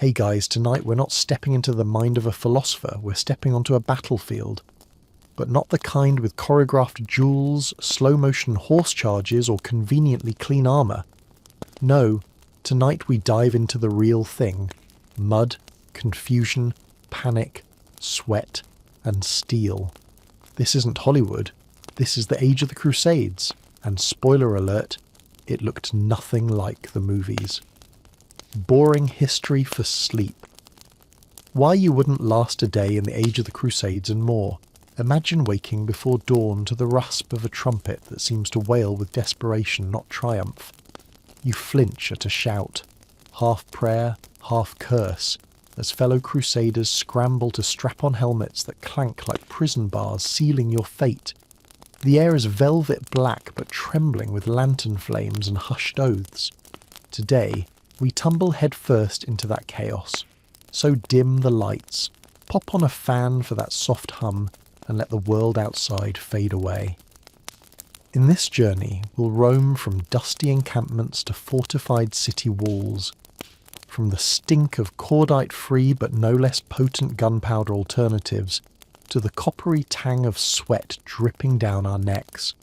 Hey guys, tonight we're not stepping into the mind of a philosopher, we're stepping onto a battlefield. But not the kind with choreographed duels, slow-motion horse charges, or conveniently clean armour. No, tonight we dive into the real thing. Mud, confusion, panic, sweat, and steel. This isn't Hollywood. This is the age of the Crusades. And spoiler alert, it looked nothing like the movies. Boring history for sleep. Why you wouldn't last a day in the age of the Crusades and more. Imagine waking before dawn to the rasp of a trumpet that seems to wail with desperation, not triumph. You flinch at a shout, half prayer, half curse, as fellow crusaders scramble to strap on helmets that clank like prison bars, sealing your fate. The air is velvet black but trembling with lantern flames and hushed oaths. Today, we tumble headfirst into that chaos. So dim the lights, pop on a fan for that soft hum, and let the world outside fade away. In this journey, we'll roam from dusty encampments to fortified city walls, from the stink of cordite-free but no less potent gunpowder alternatives, to the coppery tang of sweat dripping down our necks.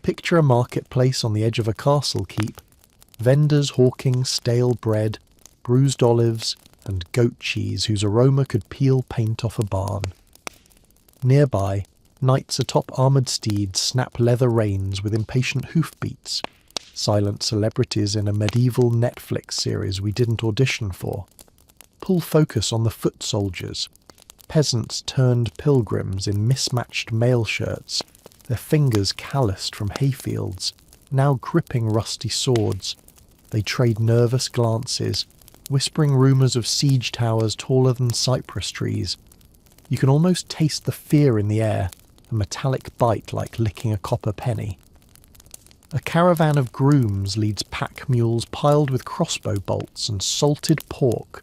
Picture a marketplace on the edge of a castle keep, vendors hawking stale bread, bruised olives, and goat cheese whose aroma could peel paint off a barn. Nearby, knights atop armoured steeds snap leather reins with impatient hoofbeats, silent celebrities in a medieval Netflix series we didn't audition for. Pull focus on the foot soldiers, peasants turned pilgrims in mismatched mail shirts, their fingers calloused from hayfields, now gripping rusty swords. They trade nervous glances, whispering rumours of siege towers taller than cypress trees. You can almost taste the fear in the air, a metallic bite like licking a copper penny. A caravan of grooms leads pack mules piled with crossbow bolts and salted pork.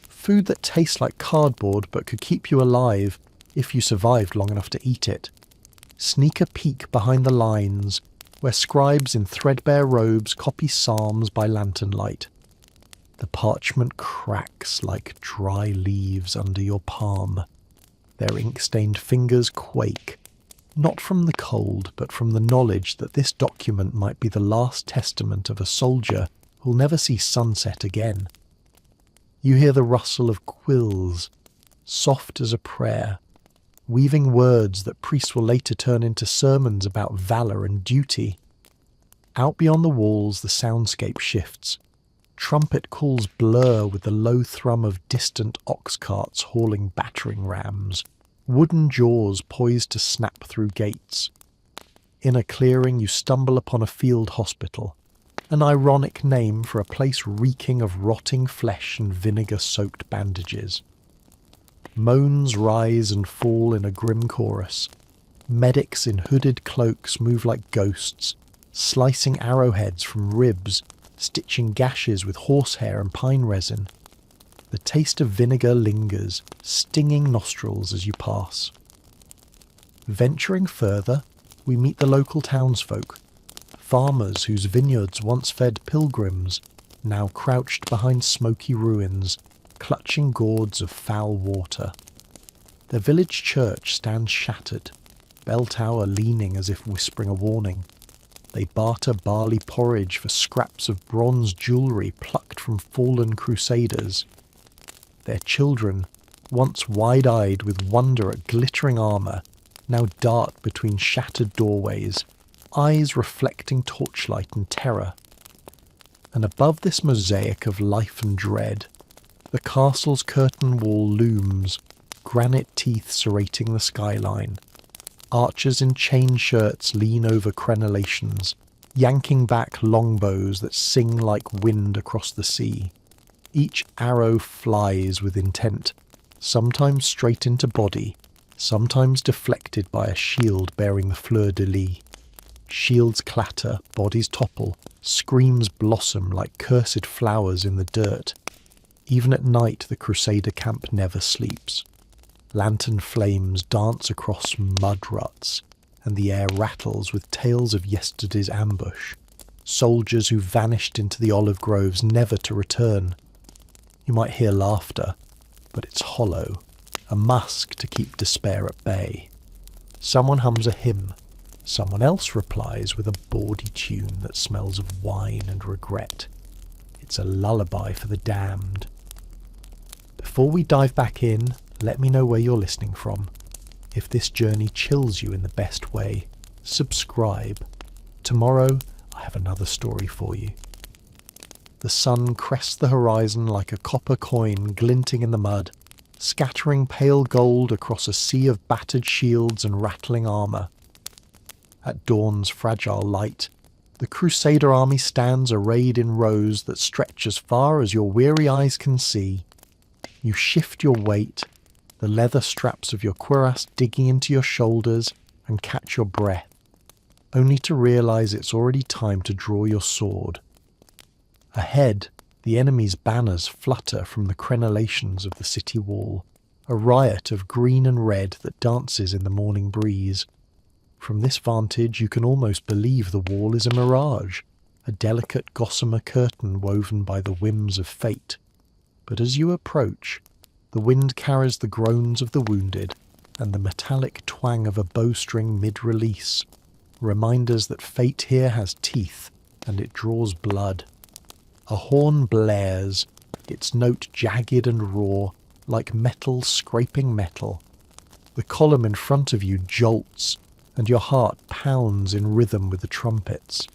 Food that tastes like cardboard but could keep you alive if you survived long enough to eat it. Sneak a peek behind the lines, where scribes in threadbare robes copy psalms by lantern light. The parchment cracks like dry leaves under your palm. Their ink-stained fingers quake, not from the cold, but from the knowledge that this document might be the last testament of a soldier who'll never see sunset again. You hear the rustle of quills, soft as a prayer, weaving words that priests will later turn into sermons about valour and duty. Out beyond the walls, the soundscape shifts. Trumpet calls blur with the low thrum of distant ox carts hauling battering rams, wooden jaws poised to snap through gates. In a clearing, you stumble upon a field hospital, an ironic name for a place reeking of rotting flesh and vinegar-soaked bandages. Moans rise and fall in a grim chorus. Medics in hooded cloaks move like ghosts, slicing arrowheads from ribs, stitching gashes with horsehair and pine resin. The taste of vinegar lingers, stinging nostrils as you pass. Venturing further, we meet the local townsfolk, farmers whose vineyards once fed pilgrims, now crouched behind smoky ruins, clutching gourds of foul water. Their village church stands shattered, bell tower leaning as if whispering a warning. They barter barley porridge for scraps of bronze jewellery plucked from fallen crusaders. Their children, once wide-eyed with wonder at glittering armour, now dart between shattered doorways, eyes reflecting torchlight and terror. And above this mosaic of life and dread, the castle's curtain wall looms, granite teeth serrating the skyline. Archers in chain shirts lean over crenellations, yanking back longbows that sing like wind across the sea. Each arrow flies with intent, sometimes straight into body, sometimes deflected by a shield bearing the fleur-de-lis. Shields clatter, bodies topple, screams blossom like cursed flowers in the dirt. Even at night the Crusader camp never sleeps. Lantern flames dance across mud ruts, and the air rattles with tales of yesterday's ambush. Soldiers who vanished into the olive groves never to return. You might hear laughter, but it's hollow, a mask to keep despair at bay. Someone hums a hymn. Someone else replies with a bawdy tune that smells of wine and regret. It's a lullaby for the damned. Before we dive back in, let me know where you're listening from. If this journey chills you in the best way, subscribe. Tomorrow, I have another story for you. The sun crests the horizon like a copper coin glinting in the mud, scattering pale gold across a sea of battered shields and rattling armour. At dawn's fragile light, the Crusader army stands arrayed in rows that stretch as far as your weary eyes can see. You shift your weight, the leather straps of your cuirass digging into your shoulders, and catch your breath, only to realise it's already time to draw your sword. Ahead, the enemy's banners flutter from the crenellations of the city wall, a riot of green and red that dances in the morning breeze. From this vantage, you can almost believe the wall is a mirage, a delicate gossamer curtain woven by the whims of fate. But as you approach, the wind carries the groans of the wounded and the metallic twang of a bowstring mid-release, reminders that fate here has teeth and it draws blood. A horn blares, its note jagged and raw, like metal scraping metal. The column in front of you jolts, and your heart pounds in rhythm with the trumpets.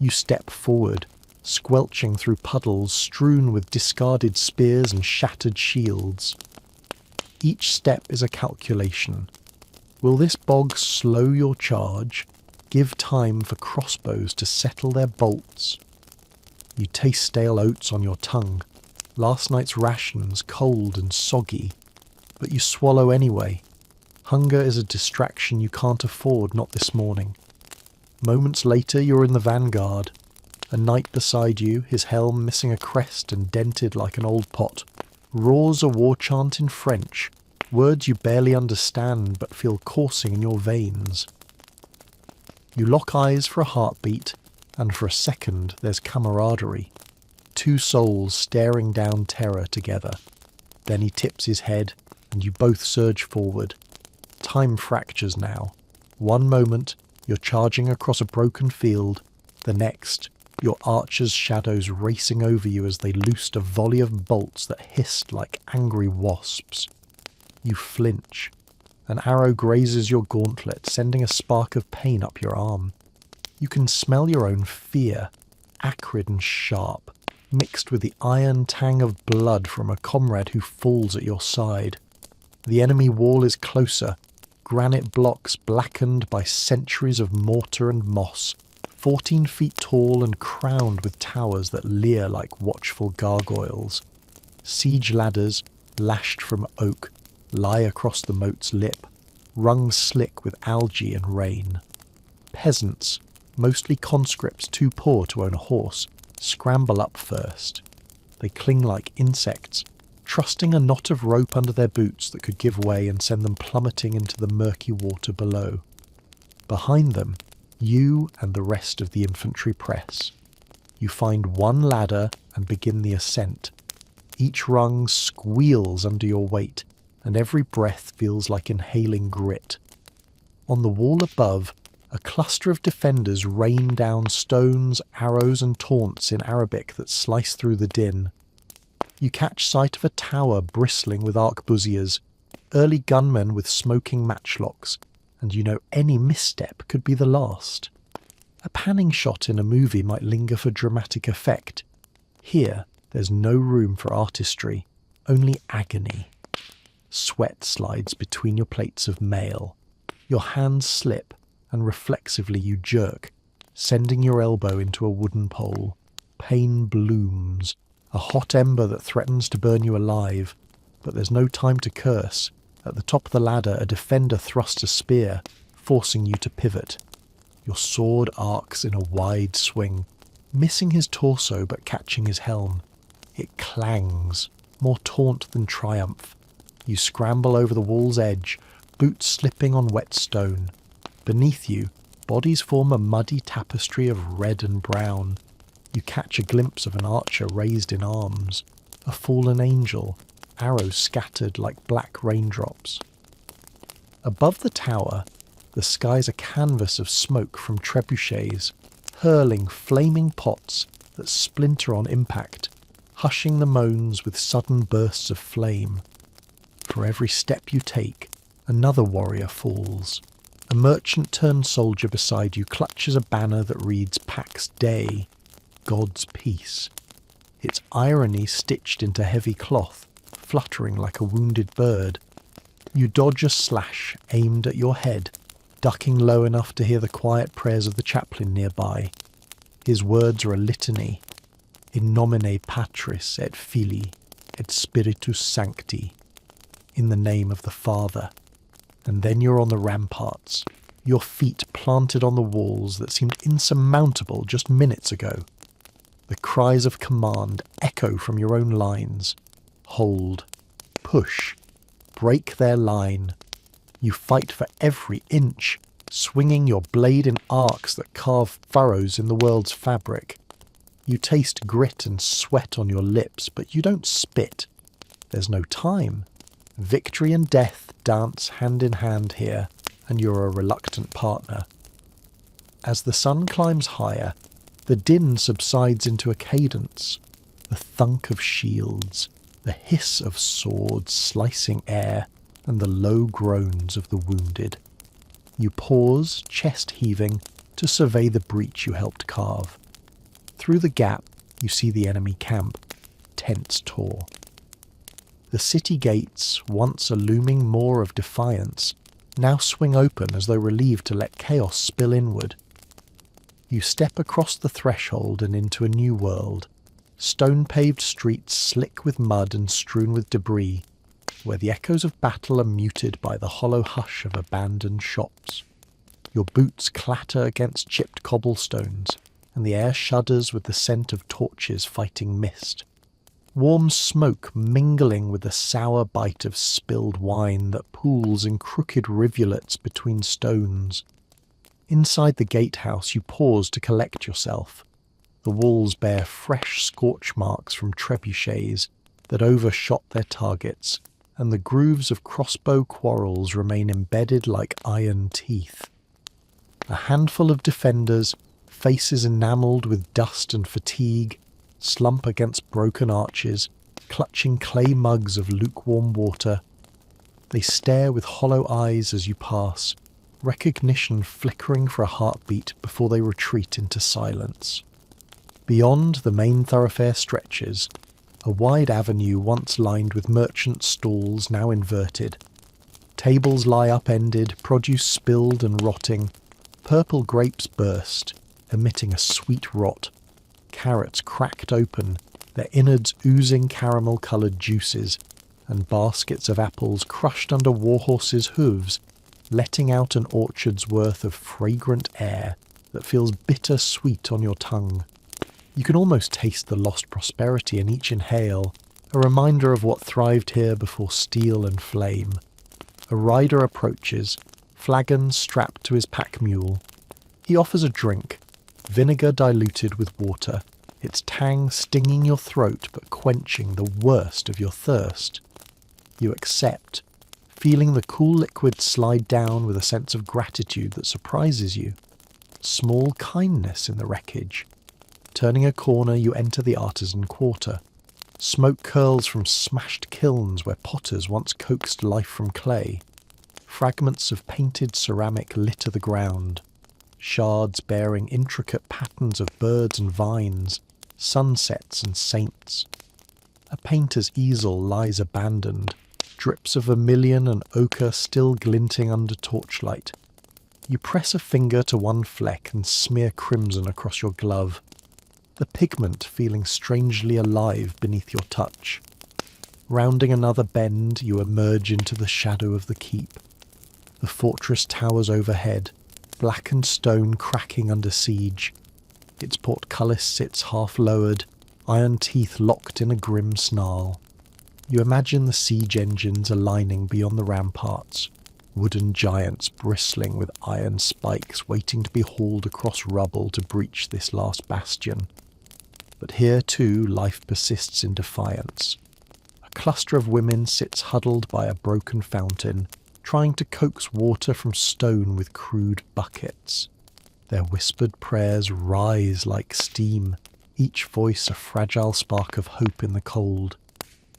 You step forward, squelching through puddles strewn with discarded spears and shattered shields. Each step is a calculation. Will this bog slow your charge, give time for crossbows to settle their bolts? You taste stale oats on your tongue, last night's rations cold and soggy, but you swallow anyway. Hunger is a distraction you can't afford, not this morning. Moments later you're in the vanguard. A knight beside you, his helm missing a crest and dented like an old pot, roars a war chant in French, words you barely understand but feel coursing in your veins. You lock eyes for a heartbeat, and for a second there's camaraderie. Two souls staring down terror together. Then he tips his head, and you both surge forward. Time fractures now. One moment, you're charging across a broken field. The next, your archers' shadows racing over you as they loosed a volley of bolts that hissed like angry wasps. You flinch. An arrow grazes your gauntlet, sending a spark of pain up your arm. You can smell your own fear, acrid and sharp, mixed with the iron tang of blood from a comrade who falls at your side. The enemy wall is closer, granite blocks blackened by centuries of mortar and moss, 14 feet tall and crowned with towers that leer like watchful gargoyles. Siege ladders, lashed from oak, lie across the moat's lip, wrung slick with algae and rain. Peasants, mostly conscripts too poor to own a horse, scramble up first. They cling like insects, trusting a knot of rope under their boots that could give way and send them plummeting into the murky water below. Behind them, you and the rest of the infantry press. You find one ladder and begin the ascent. Each rung squeals under your weight, and every breath feels like inhaling grit. On the wall above, a cluster of defenders rain down stones, arrows and taunts in Arabic that slice through the din. You catch sight of a tower bristling with arquebusiers, early gunmen with smoking matchlocks, and you know any misstep could be the last. A panning shot in a movie might linger for dramatic effect. Here, there's no room for artistry, only agony. Sweat slides between your plates of mail. Your hands slip, and reflexively you jerk, sending your elbow into a wooden pole. Pain blooms, a hot ember that threatens to burn you alive. But there's no time to curse. At the top of the ladder, a defender thrusts a spear, forcing you to pivot. Your sword arcs in a wide swing, missing his torso but catching his helm. It clangs, more taunt than triumph. You scramble over the wall's edge, boots slipping on wet stone. Beneath you, bodies form a muddy tapestry of red and brown. You catch a glimpse of an archer raised in arms. a fallen angel, arrows scattered like black raindrops. Above the tower, the sky's a canvas of smoke from trebuchets, hurling flaming pots that splinter on impact, hushing the moans with sudden bursts of flame. For every step you take, another warrior falls. A merchant-turned-soldier beside you clutches a banner that reads Pax Dei, God's peace. Its irony stitched into heavy cloth, fluttering like a wounded bird. You dodge a slash aimed at your head, ducking low enough to hear the quiet prayers of the chaplain nearby. His words are a litany. In nomine Patris et Filii et Spiritus Sancti. In the name of the Father. And then you're on the ramparts, your feet planted on the walls that seemed insurmountable just minutes ago. The cries of command echo from your own lines. Hold. Push. Break their line. You fight for every inch, swinging your blade in arcs that carve furrows in the world's fabric. You taste grit and sweat on your lips, but you don't spit. There's no time. Victory and death dance hand in hand here, and you're a reluctant partner. As the sun climbs higher, the din subsides into a cadence. The thunk of shields, the hiss of swords slicing air, and the low groans of the wounded. You pause, chest heaving, to survey the breach you helped carve. Through the gap, you see the enemy camp, tents tore. The city gates, once a looming maw of defiance, now swing open as though relieved to let chaos spill inward. You step across the threshold and into a new world, stone-paved streets slick with mud and strewn with debris, where the echoes of battle are muted by the hollow hush of abandoned shops. Your boots clatter against chipped cobblestones, and the air shudders with the scent of torches fighting mist. Warm smoke mingling with the sour bite of spilled wine that pools in crooked rivulets between stones. Inside the gatehouse you pause to collect yourself. The walls bear fresh scorch marks from trebuchets that overshot their targets, and the grooves of crossbow quarrels remain embedded like iron teeth. A handful of defenders, faces enamelled with dust and fatigue, slump against broken arches, clutching clay mugs of lukewarm water. They stare with hollow eyes as you pass, recognition flickering for a heartbeat before they retreat into silence. Beyond, the main thoroughfare stretches, a wide avenue once lined with merchant stalls now inverted. Tables lie upended, produce spilled and rotting. Purple grapes burst, emitting a sweet rot. Carrots cracked open, their innards oozing caramel-coloured juices, and baskets of apples crushed under warhorses' hooves, letting out an orchard's worth of fragrant air that feels bitter-sweet on your tongue. You can almost taste the lost prosperity in each inhale, a reminder of what thrived here before steel and flame. A rider approaches, flagon strapped to his pack mule. He offers a drink, vinegar diluted with water, its tang stinging your throat but quenching the worst of your thirst. You accept, feeling the cool liquid slide down with a sense of gratitude that surprises you. Small kindness in the wreckage. Turning a corner, you enter the artisan quarter. Smoke curls from smashed kilns where potters once coaxed life from clay. Fragments of painted ceramic litter the ground. Shards bearing intricate patterns of birds and vines, sunsets and saints. A painter's easel lies abandoned, drips of vermilion and ochre still glinting under torchlight. You press a finger to one fleck and smear crimson across your glove, the pigment feeling strangely alive beneath your touch. Rounding another bend, you emerge into the shadow of the keep. The fortress towers overhead, blackened stone cracking under siege. Its portcullis sits half-lowered, iron teeth locked in a grim snarl. You imagine the siege engines aligning beyond the ramparts, wooden giants bristling with iron spikes waiting to be hauled across rubble to breach this last bastion. but here too life persists in defiance. A cluster of women sits huddled by a broken fountain, trying to coax water from stone with crude buckets. Their whispered prayers rise like steam, each voice a fragile spark of hope in the cold.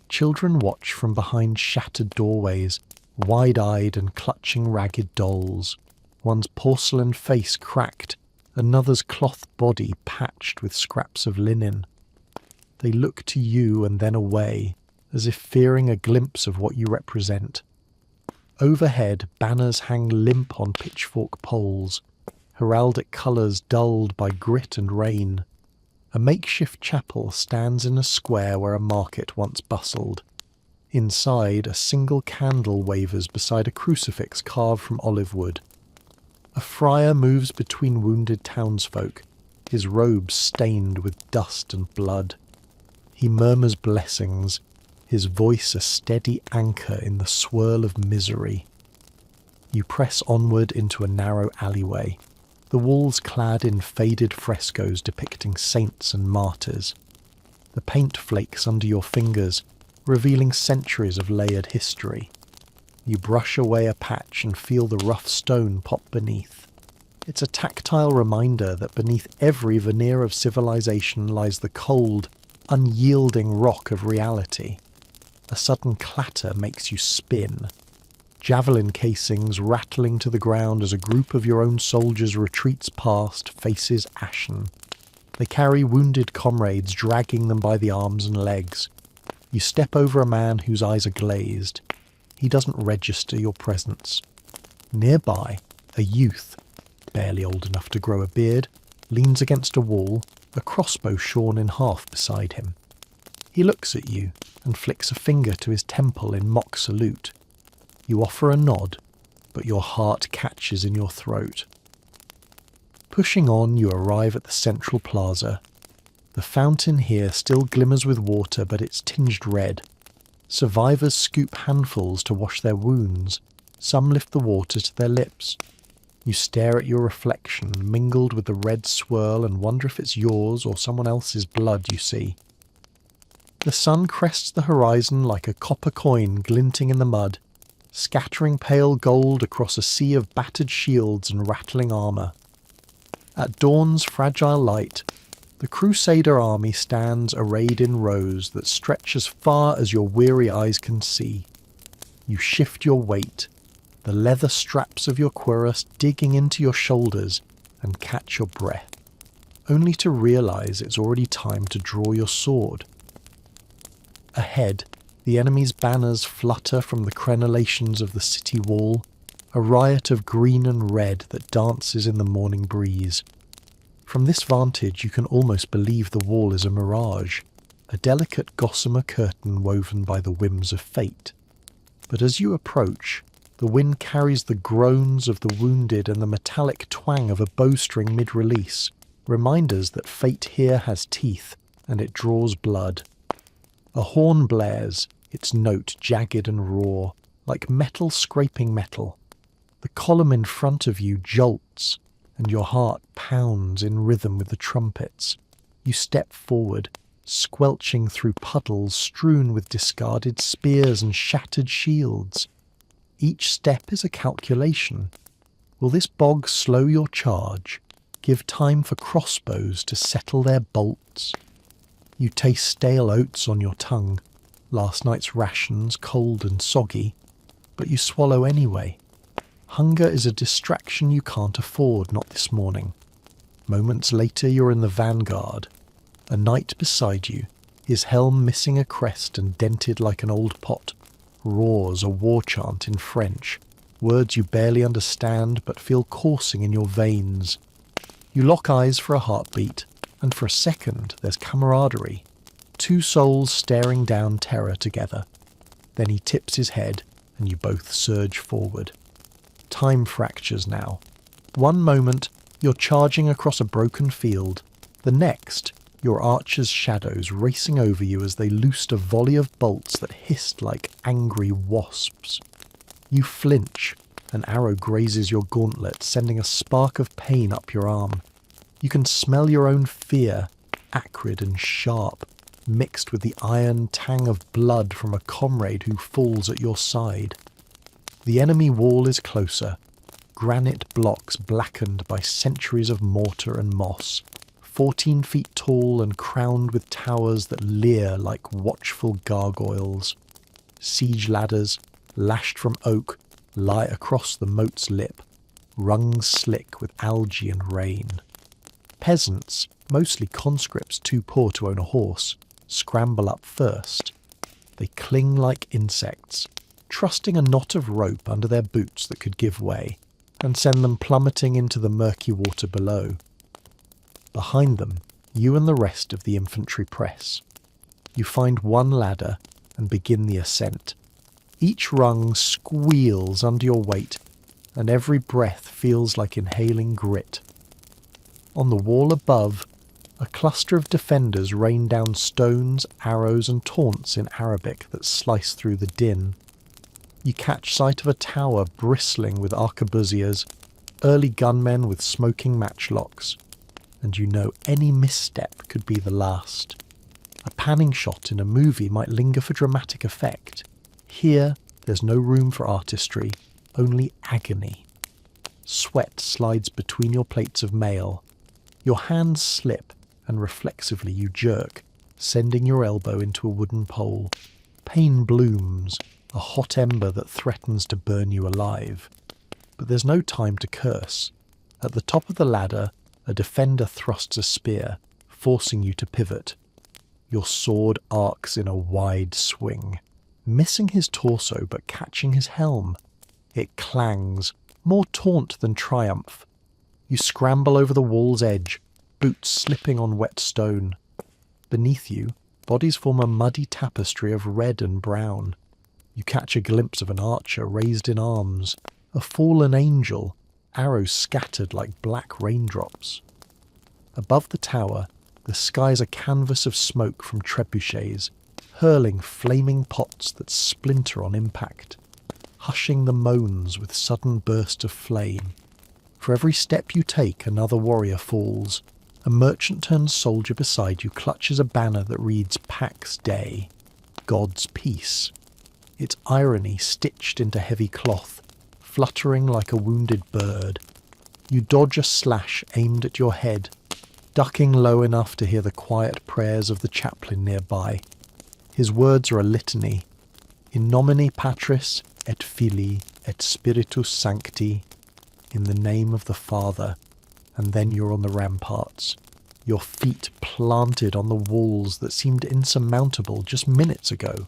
Children watch from behind shattered doorways, wide-eyed and clutching ragged dolls, one's porcelain face cracked, another's cloth body patched with scraps of linen. They look to you and then away, as if fearing a glimpse of what you represent. Overhead, banners hang limp on pitchfork poles, heraldic colours dulled by grit and rain. A makeshift chapel stands in a square where a market once bustled. Inside, a single candle wavers beside a crucifix carved from olive wood. A friar moves between wounded townsfolk, his robes stained with dust and blood. He murmurs blessings, his voice a steady anchor in the swirl of misery. You press onward into a narrow alleyway, the walls clad in faded frescoes depicting saints and martyrs. The paint flakes under your fingers, revealing centuries of layered history. You brush away a patch and feel the rough stone pop beneath. It's a tactile reminder that beneath every veneer of civilization lies the cold, unyielding rock of reality. A sudden clatter makes you spin. Javelin casings rattling to the ground as a group of your own soldiers retreats past, faces ashen. They carry wounded comrades, dragging them by the arms and legs. You step over a man whose eyes are glazed. He doesn't register your presence. Nearby, a youth, barely old enough to grow a beard, leans against a wall, a crossbow shorn in half beside him. He looks at you and flicks a finger to his temple in mock salute. You offer a nod, but your heart catches in your throat. Pushing on, you arrive at the central plaza. The fountain here still glimmers with water, but it's tinged red. Survivors scoop handfuls to wash their wounds. Some lift the water to their lips. You stare at your reflection, mingled with the red swirl, and wonder if it's yours or someone else's blood you see. The sun crests the horizon like a copper coin glinting in the mud, scattering pale gold across a sea of battered shields and rattling armour. At dawn's fragile light, the Crusader army stands arrayed in rows that stretch as far as your weary eyes can see. You shift your weight, the leather straps of your cuirass digging into your shoulders, and catch your breath, only to realise it's already time to draw your sword. Ahead, the enemy's banners flutter from the crenellations of the city wall, a riot of green and red that dances in the morning breeze. From this vantage you can almost believe the wall is a mirage, a delicate gossamer curtain woven by the whims of fate. But as you approach, the wind carries the groans of the wounded and the metallic twang of a bowstring mid-release, reminders that fate here has teeth and it draws blood. A horn blares, its note jagged and raw, like metal scraping metal. The column in front of you jolts, and your heart pounds in rhythm with the trumpets. You step forward, squelching through puddles strewn with discarded spears and shattered shields. Each step is a calculation. Will this bog slow your charge, give time for crossbows to settle their bolts? You taste stale oats on your tongue, last night's rations cold and soggy, but you swallow anyway. Hunger is a distraction you can't afford, not this morning. Moments later you're in the vanguard. A knight beside you, his helm missing a crest and dented like an old pot, roars a war chant in French, words you barely understand but feel coursing in your veins. You lock eyes for a heartbeat, and for a second there's camaraderie, two souls staring down terror together. Then he tips his head, and you both surge forward. Time fractures now. One moment, you're charging across a broken field. The next, your archers' shadows racing over you as they loosed a volley of bolts that hissed like angry wasps. You flinch. An arrow grazes your gauntlet, sending a spark of pain up your arm. You can smell your own fear, acrid and sharp, mixed with the iron tang of blood from a comrade who falls at your side. The enemy wall is closer, granite blocks blackened by centuries of mortar and moss, 14 feet tall and crowned with towers that leer like watchful gargoyles. Siege ladders, lashed from oak, lie across the moat's lip, rungs slick with algae and rain. Peasants, mostly conscripts too poor to own a horse, scramble up first. They cling like insects, trusting a knot of rope under their boots that could give way, and send them plummeting into the murky water below. Behind them, you and the rest of the infantry press. You find one ladder and begin the ascent. Each rung squeals under your weight, and every breath feels like inhaling grit. On the wall above, a cluster of defenders rain down stones, arrows and taunts in Arabic that slice through the din. You catch sight of a tower bristling with arquebusiers, early gunmen with smoking matchlocks, and you know any misstep could be the last. A panning shot in a movie might linger for dramatic effect. Here, there's no room for artistry, only agony. Sweat slides between your plates of mail. Your hands slip, and reflexively you jerk, sending your elbow into a wooden pole. Pain blooms, a hot ember that threatens to burn you alive. But there's no time to curse. At the top of the ladder, a defender thrusts a spear, forcing you to pivot. Your sword arcs in a wide swing, missing his torso but catching his helm. It clangs, more taunt than triumph. You scramble over the wall's edge, boots slipping on wet stone. Beneath you, bodies form a muddy tapestry of red and brown. You catch a glimpse of an archer raised in arms, a fallen angel, arrows scattered like black raindrops. Above the tower, the skies a canvas of smoke from trebuchets, hurling flaming pots that splinter on impact, hushing the moans with sudden burst of flame. For every step you take, another warrior falls. A merchant-turned soldier beside you clutches a banner that reads Pax Dei, God's peace. Its irony stitched into heavy cloth, fluttering like a wounded bird. You dodge a slash aimed at your head, ducking low enough to hear the quiet prayers of the chaplain nearby. His words are a litany. In nomine Patris et Filii et Spiritus Sancti, in the name of the Father, and then you're on the ramparts, your feet planted on the walls that seemed insurmountable just minutes ago.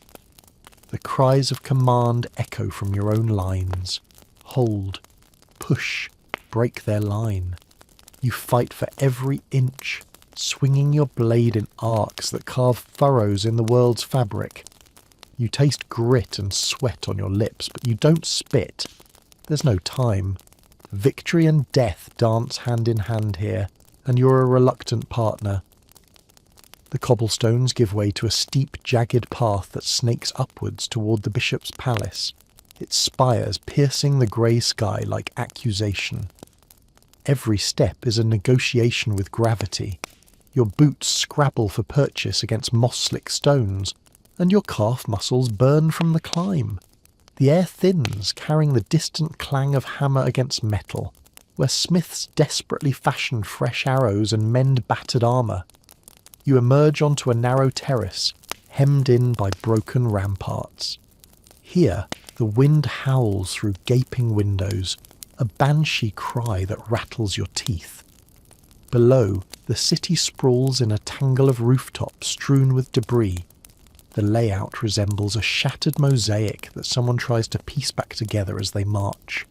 The cries of command echo from your own lines. Hold, push, break their line. You fight for every inch, swinging your blade in arcs that carve furrows in the world's fabric. You taste grit and sweat on your lips, but you don't spit. There's no time. Victory and death dance hand in hand here, and you're a reluctant partner. The cobblestones give way to a steep, jagged path that snakes upwards toward the bishop's palace, its spires piercing the grey sky like accusation. Every step is a negotiation with gravity. Your boots scrabble for purchase against moss-slick stones, and your calf muscles burn from the climb. The air thins, carrying the distant clang of hammer against metal, where smiths desperately fashion fresh arrows and mend battered armour. You emerge onto a narrow terrace, hemmed in by broken ramparts. Here, the wind howls through gaping windows, a banshee cry that rattles your teeth. Below, the city sprawls in a tangle of rooftops strewn with debris. The layout resembles a shattered mosaic that someone tries to piece back together as they march.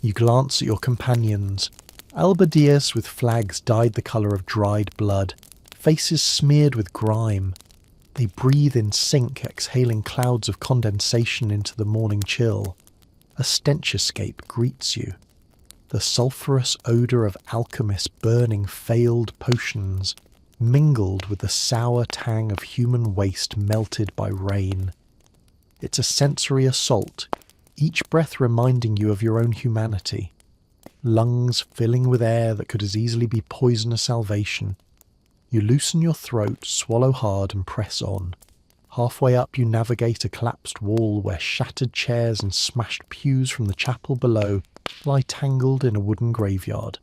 You glance at your companions, halberdiers with flags dyed the colour of dried blood, faces smeared with grime. They breathe in sync, exhaling clouds of condensation into the morning chill. A stench escape greets you. The sulphurous odour of alchemists burning failed potions, mingled with the sour tang of human waste melted by rain. It's a sensory assault, each breath reminding you of your own humanity. Lungs filling with air that could as easily be poisonous salvation. You loosen your throat, swallow hard, and press on. Halfway up, you navigate a collapsed wall where shattered chairs and smashed pews from the chapel below lie tangled in a wooden graveyard.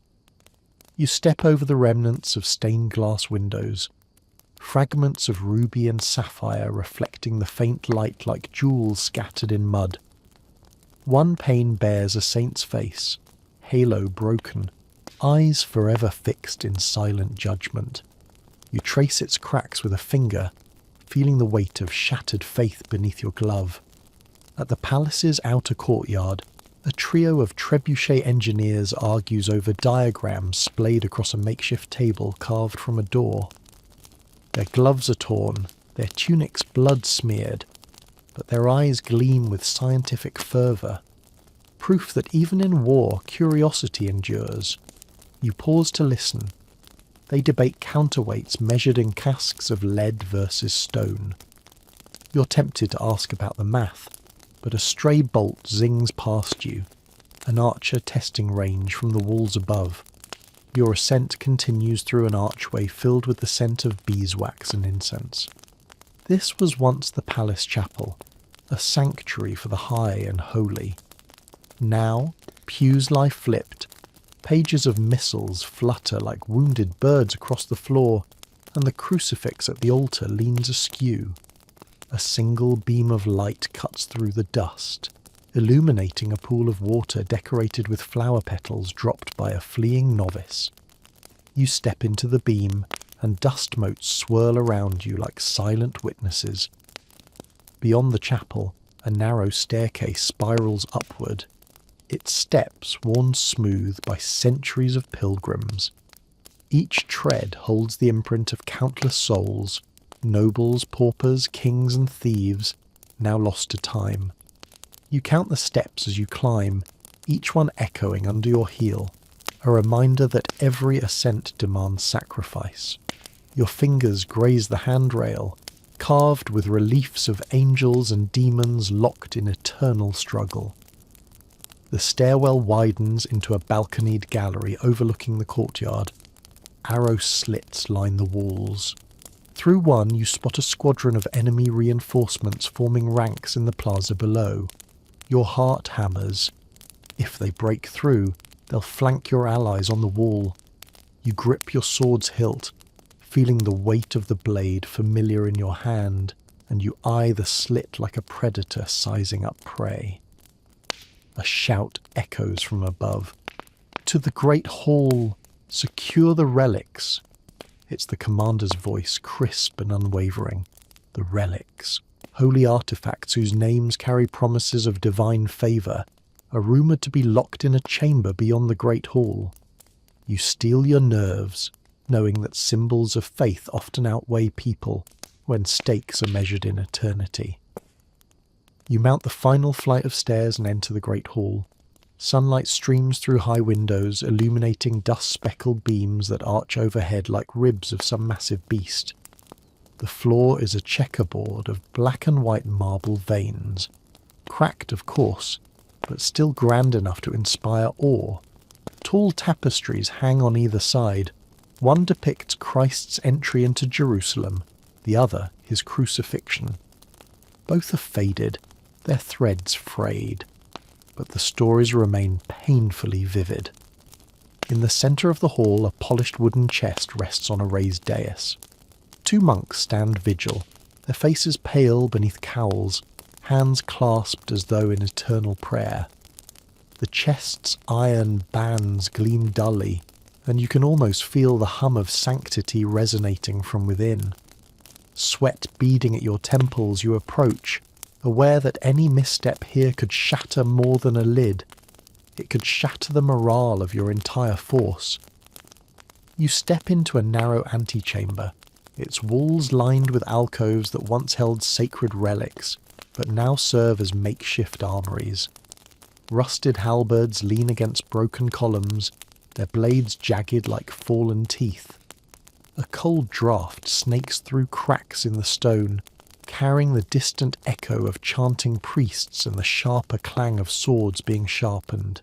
You step over the remnants of stained glass windows, fragments of ruby and sapphire reflecting the faint light like jewels scattered in mud. One pane bears a saint's face, halo broken, eyes forever fixed in silent judgment. You trace its cracks with a finger, feeling the weight of shattered faith beneath your glove. At the palace's outer courtyard, a trio of trebuchet engineers argues over diagrams splayed across a makeshift table carved from a door. Their gloves are torn, their tunics blood-smeared, but their eyes gleam with scientific fervour, proof that even in war curiosity endures. You pause to listen. They debate counterweights measured in casks of lead versus stone. You're tempted to ask about the math, but a stray bolt zings past you, an archer testing range from the walls above. Your ascent continues through an archway filled with the scent of beeswax and incense. This was once the palace chapel, a sanctuary for the high and holy. Now, pews lie flipped, pages of missals flutter like wounded birds across the floor, and the crucifix at the altar leans askew. A single beam of light cuts through the dust, illuminating a pool of water decorated with flower petals dropped by a fleeing novice. You step into the beam, and dust motes swirl around you like silent witnesses. Beyond the chapel, a narrow staircase spirals upward, its steps worn smooth by centuries of pilgrims. Each tread holds the imprint of countless souls, nobles, paupers, kings and thieves, now lost to time. You count the steps as you climb, each one echoing under your heel, a reminder that every ascent demands sacrifice. Your fingers graze the handrail, carved with reliefs of angels and demons locked in eternal struggle. The stairwell widens into a balconied gallery overlooking the courtyard. Arrow slits line the walls. Through one you spot a squadron of enemy reinforcements forming ranks in the plaza below. Your heart hammers. If they break through, they'll flank your allies on the wall. You grip your sword's hilt, feeling the weight of the blade familiar in your hand, and you eye the slit like a predator sizing up prey. A shout echoes from above. To the great hall! Secure the relics! It's the commander's voice, crisp and unwavering. The relics, holy artifacts whose names carry promises of divine favour, are rumoured to be locked in a chamber beyond the great hall. You steel your nerves, knowing that symbols of faith often outweigh people when stakes are measured in eternity. You mount the final flight of stairs and enter the great hall. Sunlight streams through high windows, illuminating dust-speckled beams that arch overhead like ribs of some massive beast. The floor is a checkerboard of black and white marble veins, cracked of course, but still grand enough to inspire awe. Tall tapestries hang on either side. One depicts Christ's entry into Jerusalem, the other his crucifixion. Both are faded, their threads frayed, but the stories remain painfully vivid. In the centre of the hall, a polished wooden chest rests on a raised dais. Two monks stand vigil, their faces pale beneath cowls, hands clasped as though in eternal prayer. The chest's iron bands gleam dully, and you can almost feel the hum of sanctity resonating from within. Sweat beading at your temples, you approach, aware that any misstep here could shatter more than a lid. It could shatter the morale of your entire force. You step into a narrow antechamber, its walls lined with alcoves that once held sacred relics, but now serve as makeshift armories. Rusted halberds lean against broken columns, their blades jagged like fallen teeth. A cold draught snakes through cracks in the stone, carrying the distant echo of chanting priests and the sharper clang of swords being sharpened.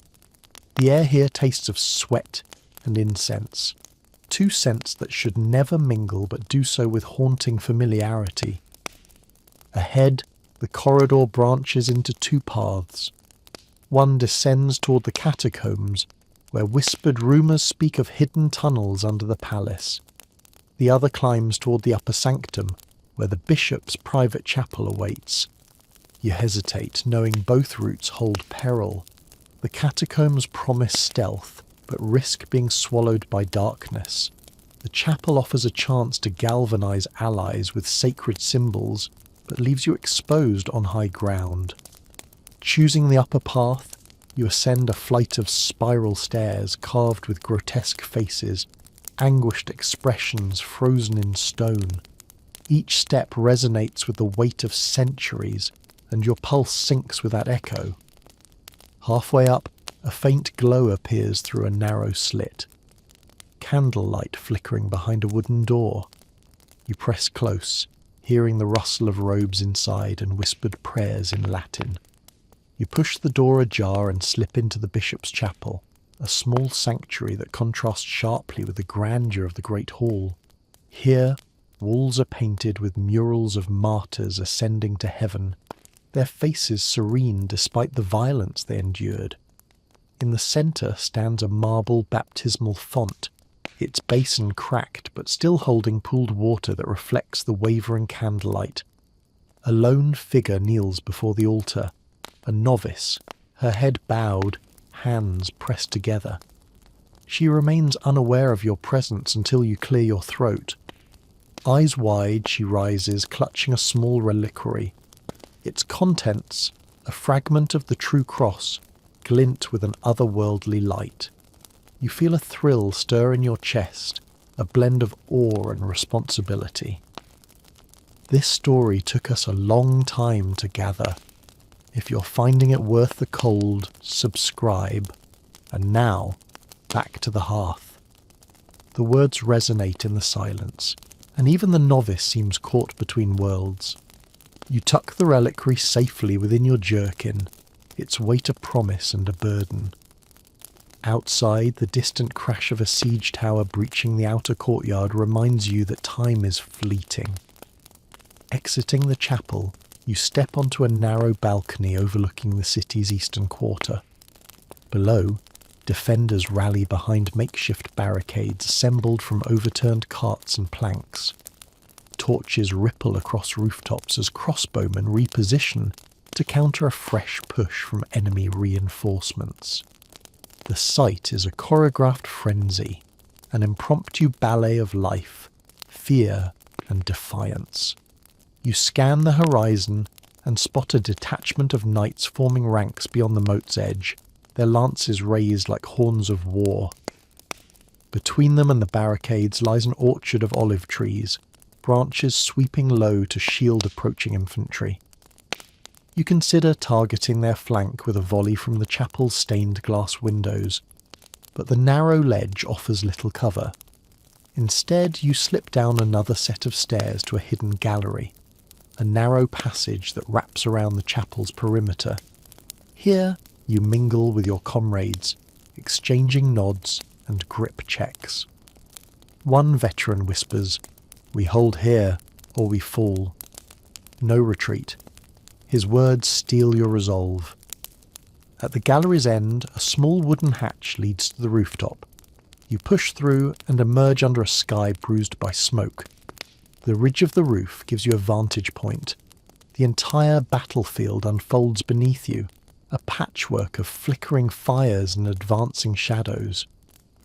The air here tastes of sweat and incense. two scents that should never mingle but do so with haunting familiarity. Ahead, the corridor branches into two paths. One descends toward the catacombs, where whispered rumours speak of hidden tunnels under the palace. The other climbs toward the upper sanctum, where the bishop's private chapel awaits. You hesitate, knowing both routes hold peril. The catacombs promise stealth, but risk being swallowed by darkness. The chapel offers a chance to galvanise allies with sacred symbols, but leaves you exposed on high ground. Choosing the upper path, you ascend a flight of spiral stairs carved with grotesque faces, anguished expressions frozen in stone. Each step resonates with the weight of centuries, and your pulse sinks with that echo. Halfway up, a faint glow appears through a narrow slit. Candlelight flickering behind a wooden door. You press close, hearing the rustle of robes inside and whispered prayers in Latin. You push the door ajar and slip into the bishop's chapel, a small sanctuary that contrasts sharply with the grandeur of the great hall. Here, walls are painted with murals of martyrs ascending to heaven, their faces serene despite the violence they endured. In the centre stands a marble baptismal font, its basin cracked but still holding pooled water that reflects the wavering candlelight. A lone figure kneels before the altar, a novice, her head bowed, hands pressed together. She remains unaware of your presence until you clear your throat. Eyes wide, she rises, clutching a small reliquary. Its contents, a fragment of the true cross, glint with an otherworldly light. You feel a thrill stir in your chest, a blend of awe and responsibility. This story took us a long time to gather. If you're finding it worth the cold, subscribe. And now, back to the hearth. The words resonate in the silence, and even the novice seems caught between worlds. You tuck the reliquary safely within your jerkin, its weight a promise and a burden. Outside, the distant crash of a siege tower breaching the outer courtyard reminds you that time is fleeting. Exiting the chapel, you step onto a narrow balcony overlooking the city's eastern quarter. Below, defenders rally behind makeshift barricades assembled from overturned carts and planks. Torches ripple across rooftops as crossbowmen reposition to counter a fresh push from enemy reinforcements. The sight is a choreographed frenzy, an impromptu ballet of life, fear and defiance. You scan the horizon and spot a detachment of knights forming ranks beyond the moat's edge, their lances raised like horns of war. Between them and the barricades lies an orchard of olive trees, branches sweeping low to shield approaching infantry. You consider targeting their flank with a volley from the chapel's stained glass windows, but the narrow ledge offers little cover. Instead, you slip down another set of stairs to a hidden gallery, a narrow passage that wraps around the chapel's perimeter. Here, you mingle with your comrades, exchanging nods and grip checks. One veteran whispers, "We hold here, or we fall." No retreat. His words steel your resolve. At the gallery's end, a small wooden hatch leads to the rooftop. You push through and emerge under a sky bruised by smoke. The ridge of the roof gives you a vantage point. The entire battlefield unfolds beneath you, a patchwork of flickering fires and advancing shadows.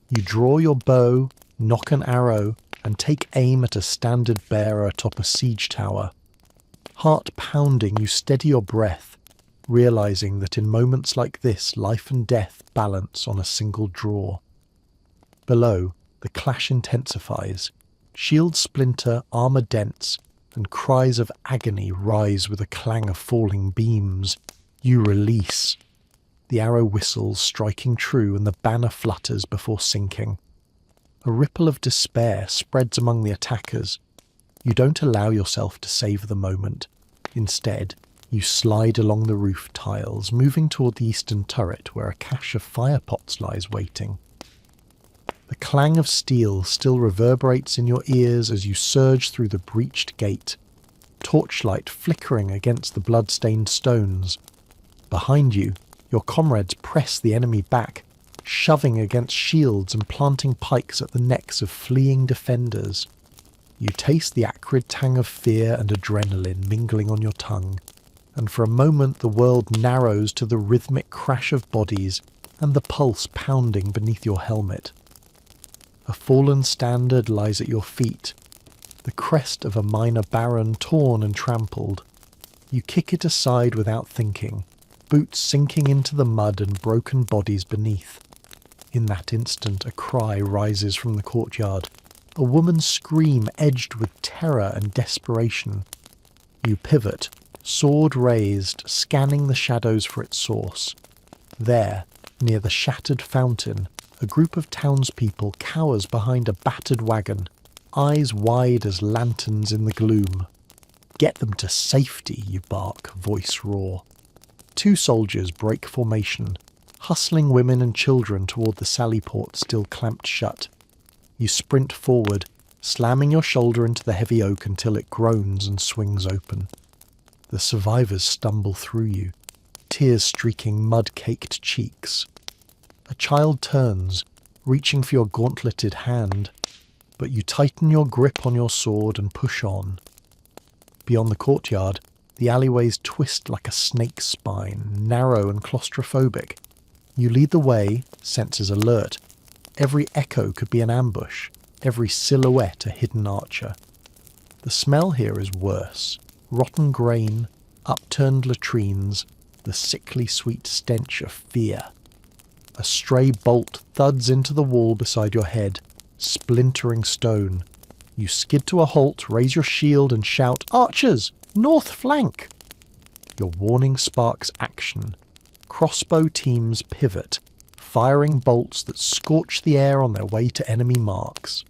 You draw your bow, nock an arrow, and take aim at a standard bearer atop a siege tower. Heart pounding, you steady your breath, realizing that in moments like this, life and death balance on a single draw. Below, the clash intensifies. Shields splinter, armour dents, and cries of agony rise with a clang of falling beams. You release. The arrow whistles, striking true, and the banner flutters before sinking. A ripple of despair spreads among the attackers. You don't allow yourself to savour the moment. Instead, you slide along the roof tiles, moving toward the eastern turret where a cache of firepots lies waiting. The clang of steel still reverberates in your ears as you surge through the breached gate, torchlight flickering against the blood-stained stones. Behind you, your comrades press the enemy back, shoving against shields and planting pikes at the necks of fleeing defenders. You taste the acrid tang of fear and adrenaline mingling on your tongue, and for a moment the world narrows to the rhythmic crash of bodies and the pulse pounding beneath your helmet. A fallen standard lies at your feet, the crest of a minor baron torn and trampled. You kick it aside without thinking, boots sinking into the mud and broken bodies beneath. In that instant a cry rises from the courtyard, a woman's scream edged with terror and desperation. You pivot, sword raised, scanning the shadows for its source. There, near the shattered fountain, a group of townspeople cowers behind a battered wagon, eyes wide as lanterns in the gloom. "Get them to safety," you bark, voice raw. Two soldiers break formation, hustling women and children toward the sally port still clamped shut. You sprint forward, slamming your shoulder into the heavy oak until it groans and swings open. The survivors stumble through you, tears streaking mud-caked cheeks. A child turns, reaching for your gauntleted hand, but you tighten your grip on your sword and push on. Beyond the courtyard, the alleyways twist like a snake's spine, narrow and claustrophobic. You lead the way, senses alert. Every echo could be an ambush, every silhouette a hidden archer. The smell here is worse. Rotten grain, upturned latrines, the sickly sweet stench of fear. A stray bolt thuds into the wall beside your head, splintering stone. You skid to a halt, raise your shield and shout, "Archers! North flank!" Your warning sparks action. Crossbow teams pivot, firing bolts that scorch the air on their way to enemy marks.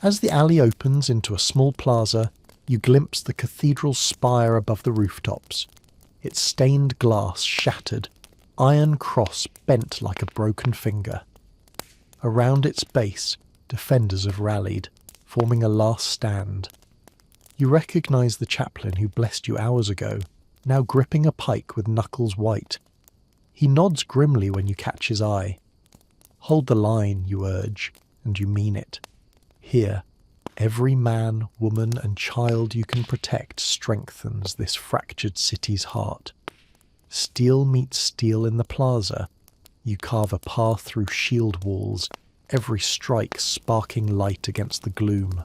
As the alley opens into a small plaza, you glimpse the cathedral's spire above the rooftops. Its stained glass shattered, iron cross bent like a broken finger. Around its base, defenders have rallied, forming a last stand. You recognise the chaplain who blessed you hours ago, now gripping a pike with knuckles white. He nods grimly when you catch his eye. Hold the line, you urge, and you mean it. Here, every man, woman and child you can protect strengthens this fractured city's heart. Steel meets steel in the plaza. You carve a path through shield walls, every strike sparking light against the gloom.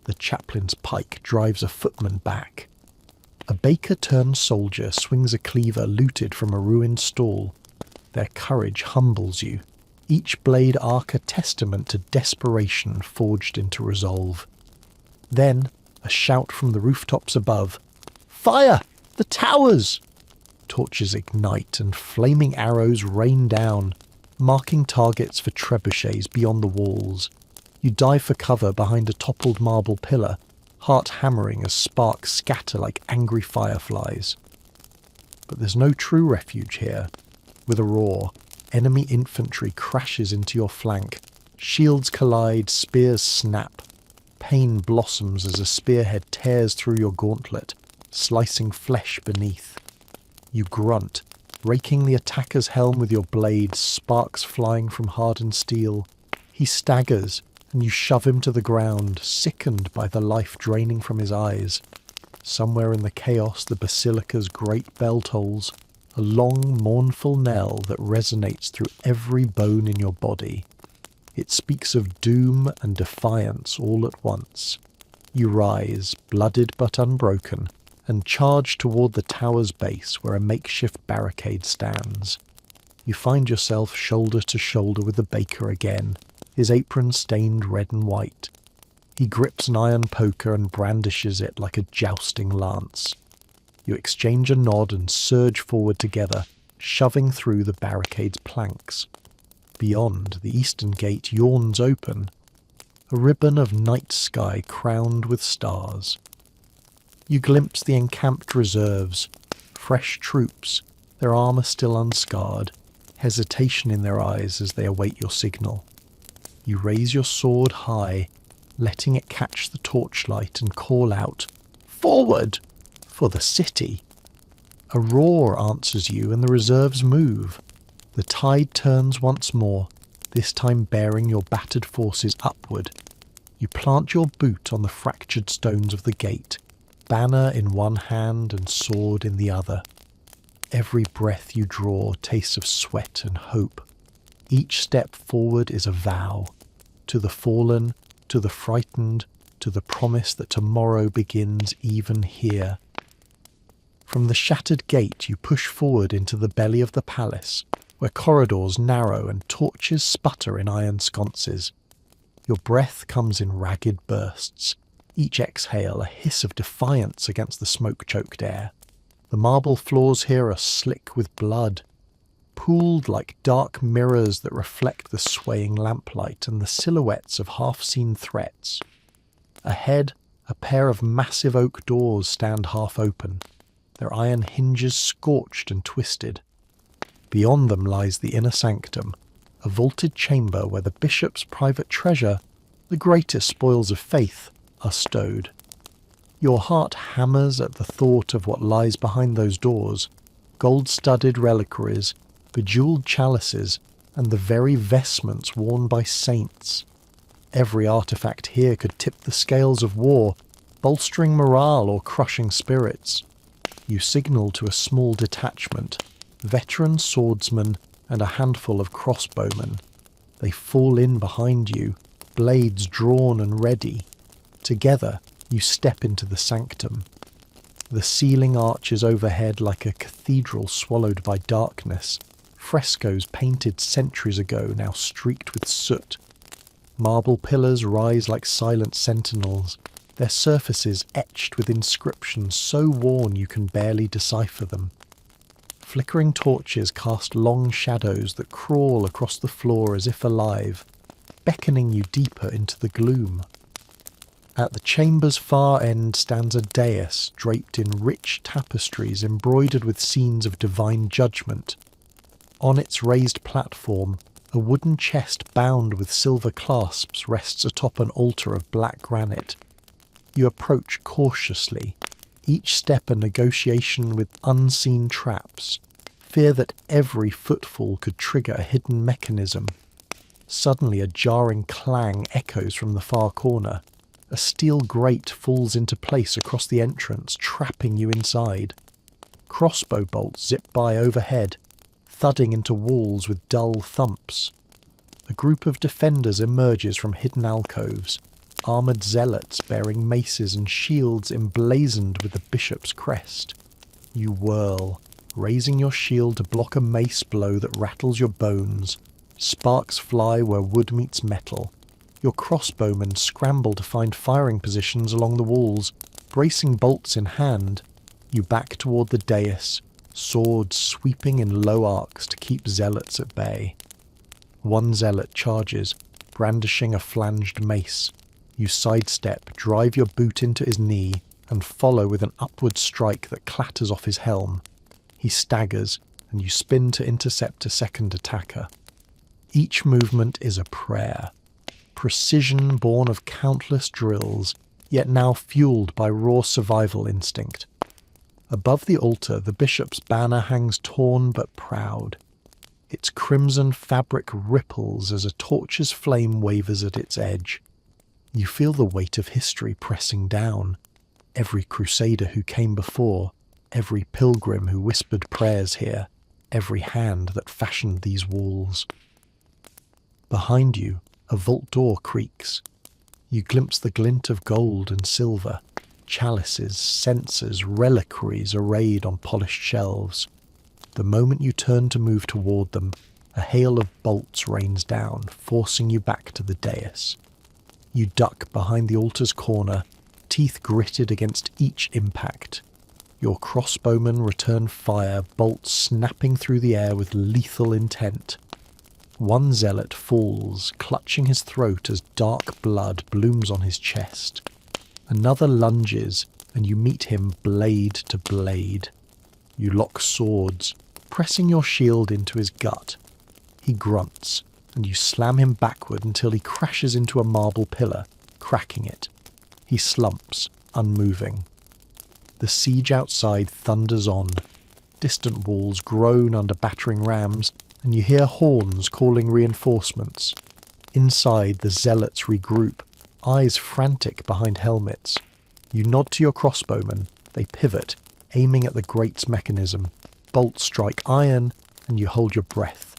The chaplain's pike drives a footman back. A baker-turned-soldier swings a cleaver looted from a ruined stall. Their courage humbles you, each blade arc a testament to desperation forged into resolve. Then, a shout from the rooftops above. "Fire! The towers!" Torches ignite and flaming arrows rain down, marking targets for trebuchets beyond the walls. You dive for cover behind a toppled marble pillar, heart hammering as sparks scatter like angry fireflies. But there's no true refuge here. With a roar, enemy infantry crashes into your flank. Shields collide, spears snap. Pain blossoms as a spearhead tears through your gauntlet, slicing flesh beneath. You grunt, raking the attacker's helm with your blade, sparks flying from hardened steel. He staggers, and you shove him to the ground, sickened by the life draining from his eyes. Somewhere in the chaos, the basilica's great bell tolls, a long, mournful knell that resonates through every bone in your body. It speaks of doom and defiance all at once. You rise, blooded but unbroken, and charge toward the tower's base where a makeshift barricade stands. You find yourself shoulder to shoulder with the baker again, his apron stained red and white. He grips an iron poker and brandishes it like a jousting lance. You exchange a nod and surge forward together, shoving through the barricade's planks. Beyond, the eastern gate yawns open, a ribbon of night sky crowned with stars. You glimpse the encamped reserves, fresh troops, their armour still unscarred, hesitation in their eyes as they await your signal. You raise your sword high, letting it catch the torchlight and call out, "Forward! For the city!" A roar answers you and the reserves move. The tide turns once more, this time bearing your battered forces upward. You plant your boot on the fractured stones of the gate, banner in one hand and sword in the other. Every breath you draw tastes of sweat and hope. Each step forward is a vow, to the fallen, to the frightened, to the promise that tomorrow begins even here. From the shattered gate you push forward into the belly of the palace, where corridors narrow and torches sputter in iron sconces. Your breath comes in ragged bursts, each exhale a hiss of defiance against the smoke-choked air. The marble floors here are slick with blood, pooled like dark mirrors that reflect the swaying lamplight and the silhouettes of half-seen threats. Ahead, a pair of massive oak doors stand half open, their iron hinges scorched and twisted. Beyond them lies the inner sanctum, a vaulted chamber where the bishop's private treasure, the greatest spoils of faith, are stowed. Your heart hammers at the thought of what lies behind those doors, gold-studded reliquaries, bejeweled chalices, and the very vestments worn by saints. Every artifact here could tip the scales of war, bolstering morale or crushing spirits. You signal to a small detachment, veteran swordsmen and a handful of crossbowmen. They fall in behind you, blades drawn and ready. Together, you step into the sanctum. The ceiling arches overhead like a cathedral swallowed by darkness, frescoes painted centuries ago now streaked with soot. Marble pillars rise like silent sentinels, their surfaces etched with inscriptions so worn you can barely decipher them. Flickering torches cast long shadows that crawl across the floor as if alive, beckoning you deeper into the gloom. At the chamber's far end stands a dais draped in rich tapestries embroidered with scenes of divine judgment. On its raised platform, a wooden chest bound with silver clasps rests atop an altar of black granite. You approach cautiously, each step a negotiation with unseen traps, fear that every footfall could trigger a hidden mechanism. Suddenly a jarring clang echoes from the far corner. A steel grate falls into place across the entrance, trapping you inside. Crossbow bolts zip by overhead, thudding into walls with dull thumps. A group of defenders emerges from hidden alcoves, armoured zealots bearing maces and shields emblazoned with the bishop's crest. You whirl, raising your shield to block a mace blow that rattles your bones. Sparks fly where wood meets metal. Your crossbowmen scramble to find firing positions along the walls. Bracing bolts in hand, you back toward the dais, swords sweeping in low arcs to keep zealots at bay. One zealot charges, brandishing a flanged mace. You sidestep, drive your boot into his knee, and follow with an upward strike that clatters off his helm. He staggers, and you spin to intercept a second attacker. Each movement is a prayer. Precision born of countless drills, yet now fueled by raw survival instinct. Above the altar, the bishop's banner hangs torn but proud. Its crimson fabric ripples as a torch's flame wavers at its edge. You feel the weight of history pressing down. Every crusader who came before, every pilgrim who whispered prayers here, every hand that fashioned these walls. Behind you, a vault door creaks. You glimpse the glint of gold and silver, chalices, censers, reliquaries arrayed on polished shelves. The moment you turn to move toward them, a hail of bolts rains down, forcing you back to the dais. You duck behind the altar's corner, teeth gritted against each impact. Your crossbowmen return fire, bolts snapping through the air with lethal intent. One zealot falls, clutching his throat as dark blood blooms on his chest. Another lunges, and you meet him blade to blade. You lock swords, pressing your shield into his gut. He grunts, and you slam him backward until he crashes into a marble pillar, cracking it. He slumps, unmoving. The siege outside thunders on. Distant walls groan under battering rams, and you hear horns calling reinforcements. Inside, the zealots regroup, eyes frantic behind helmets. You nod to your crossbowmen. They pivot, aiming at the grate's mechanism. Bolts strike iron, and you hold your breath.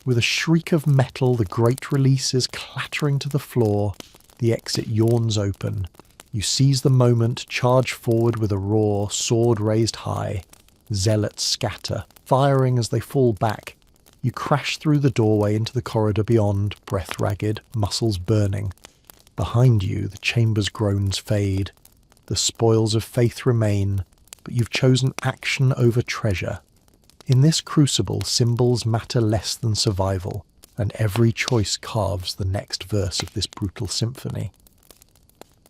With a shriek of metal, the grate releases, clattering to the floor. The exit yawns open. You seize the moment, charge forward with a roar, sword raised high. Zealots scatter, firing as they fall back. You crash through the doorway into the corridor beyond, breath ragged, muscles burning. Behind you, the chamber's groans fade. The spoils of faith remain, but you've chosen action over treasure. In this crucible, symbols matter less than survival, and every choice carves the next verse of this brutal symphony.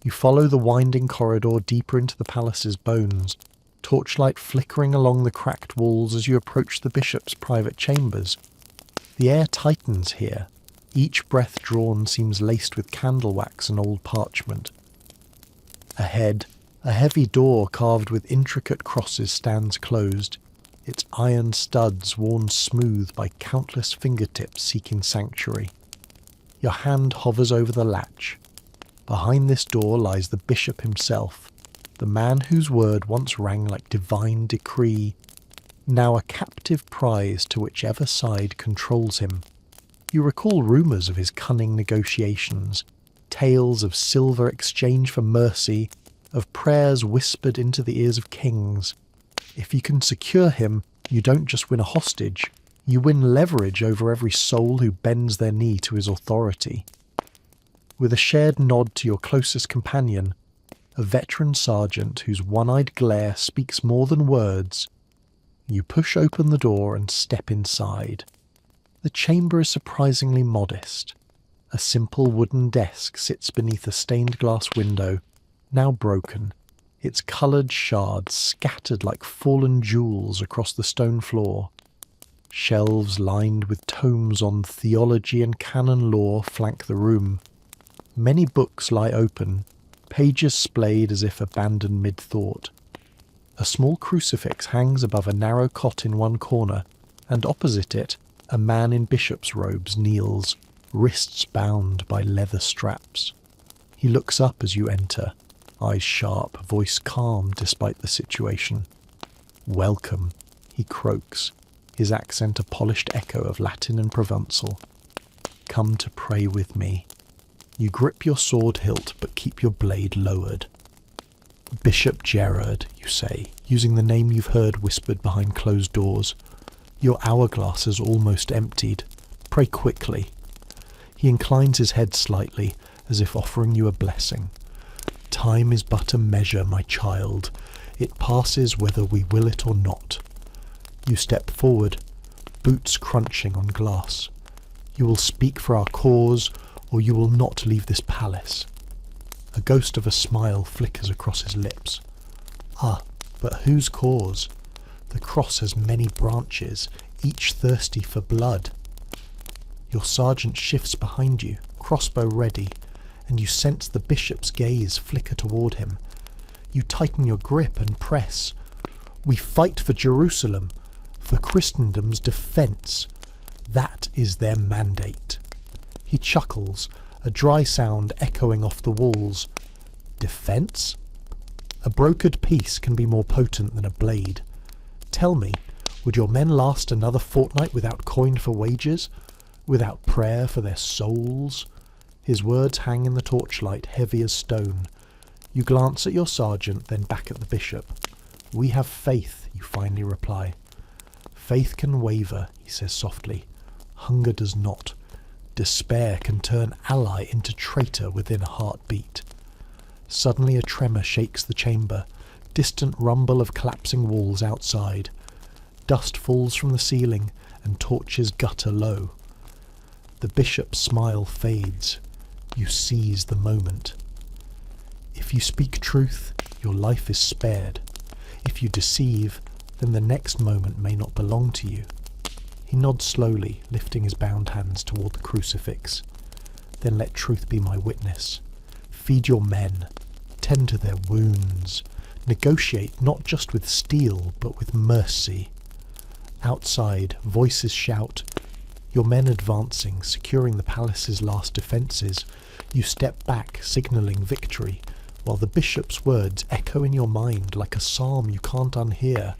You follow the winding corridor deeper into the palace's bones, torchlight flickering along the cracked walls as you approach the bishop's private chambers. The air tightens here. Each breath drawn seems laced with candle wax and old parchment. Ahead, a heavy door carved with intricate crosses stands closed, its iron studs worn smooth by countless fingertips seeking sanctuary. Your hand hovers over the latch. Behind this door lies the bishop himself, the man whose word once rang like divine decree, now a captive prize to whichever side controls him. You recall rumours of his cunning negotiations, tales of silver exchange for mercy, of prayers whispered into the ears of kings. If you can secure him, you don't just win a hostage, you win leverage over every soul who bends their knee to his authority. With a shared nod to your closest companion, a veteran sergeant whose one-eyed glare speaks more than words, you push open the door and step inside. The chamber is surprisingly modest. A simple wooden desk sits beneath a stained glass window, now broken, its coloured shards scattered like fallen jewels across the stone floor. Shelves lined with tomes on theology and canon law flank the room. Many books lie open, pages splayed as if abandoned mid-thought. A small crucifix hangs above a narrow cot in one corner, and opposite it, a man in bishop's robes kneels, wrists bound by leather straps. He looks up as you enter, eyes sharp, voice calm despite the situation. "Welcome," he croaks, his accent a polished echo of Latin and Provençal. "Come to pray with me." You grip your sword hilt but keep your blade lowered. "Bishop Gerard," you say, using the name you've heard whispered behind closed doors. "Your hourglass is almost emptied. Pray quickly." He inclines his head slightly, as if offering you a blessing. "Time is but a measure, my child. It passes whether we will it or not." You step forward, boots crunching on glass. "You will speak for our cause, or you will not leave this palace." A ghost of a smile flickers across his lips. "Ah, but whose cause? The cross has many branches, each thirsty for blood." Your sergeant shifts behind you, crossbow ready, and you sense the bishop's gaze flicker toward him. You tighten your grip and press. "We fight for Jerusalem, for Christendom's defence. That is their mandate." He chuckles, a dry sound echoing off the walls. "Defence? A brokered peace can be more potent than a blade. Tell me, would your men last another fortnight without coin for wages? Without prayer for their souls?" His words hang in the torchlight, heavy as stone. You glance at your sergeant, then back at the bishop. "We have faith," you finally reply. "Faith can waver," he says softly. "Hunger does not. Despair can turn ally into traitor within a heartbeat." Suddenly a tremor shakes the chamber, distant rumble of collapsing walls outside. Dust falls from the ceiling, and torches gutter low. The bishop's smile fades. You seize the moment. If you speak truth, your life is spared. If you deceive, then the next moment may not belong to you. He nods slowly, lifting his bound hands toward the crucifix. Then let truth be my witness. Feed your men. Tend to their wounds. Negotiate not just with steel, but with mercy. Outside, voices shout. Your men advancing, securing the palace's last defences. You step back, signalling victory, while the bishop's words echo in your mind like a psalm you can't unhear.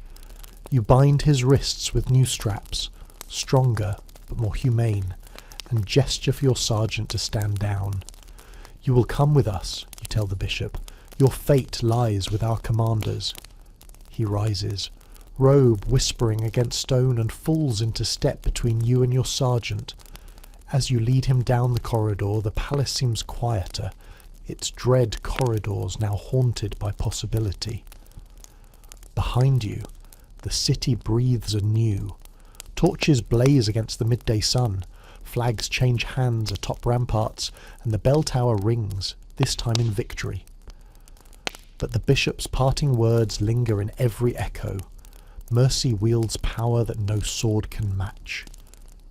You bind his wrists with new straps, stronger but more humane, and gesture for your sergeant to stand down. You will come with us, you tell the bishop. Your fate lies with our commanders. He rises, robe whispering against stone, and falls into step between you and your sergeant. As you lead him down the corridor, the palace seems quieter, its dread corridors now haunted by possibility. Behind you, the city breathes anew. Torches blaze against the midday sun, flags change hands atop ramparts, and the bell tower rings, this time in victory. But the bishop's parting words linger in every echo. Mercy wields power that no sword can match.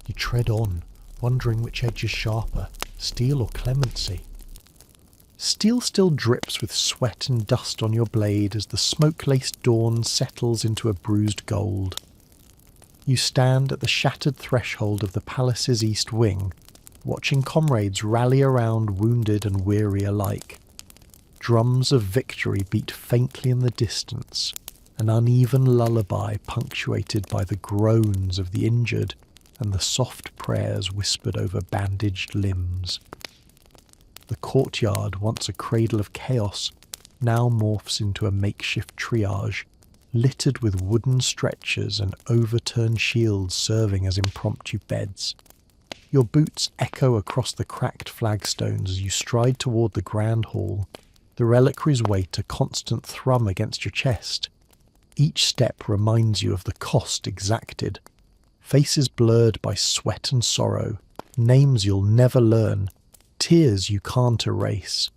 You tread on, wondering which edge is sharper, steel or clemency. Steel still drips with sweat and dust on your blade as the smoke-laced dawn settles into a bruised gold. You stand at the shattered threshold of the palace's east wing, watching comrades rally around wounded and weary alike. Drums of victory beat faintly in the distance, an uneven lullaby punctuated by the groans of the injured and the soft prayers whispered over bandaged limbs. The courtyard, once a cradle of chaos, now morphs into a makeshift triage, littered with wooden stretchers and overturned shields serving as impromptu beds. Your boots echo across the cracked flagstones as you stride toward the grand hall. The reliquaries wait a constant thrum against your chest. Each step reminds you of the cost exacted. Faces blurred by sweat and sorrow, names you'll never learn, tears you can't erase.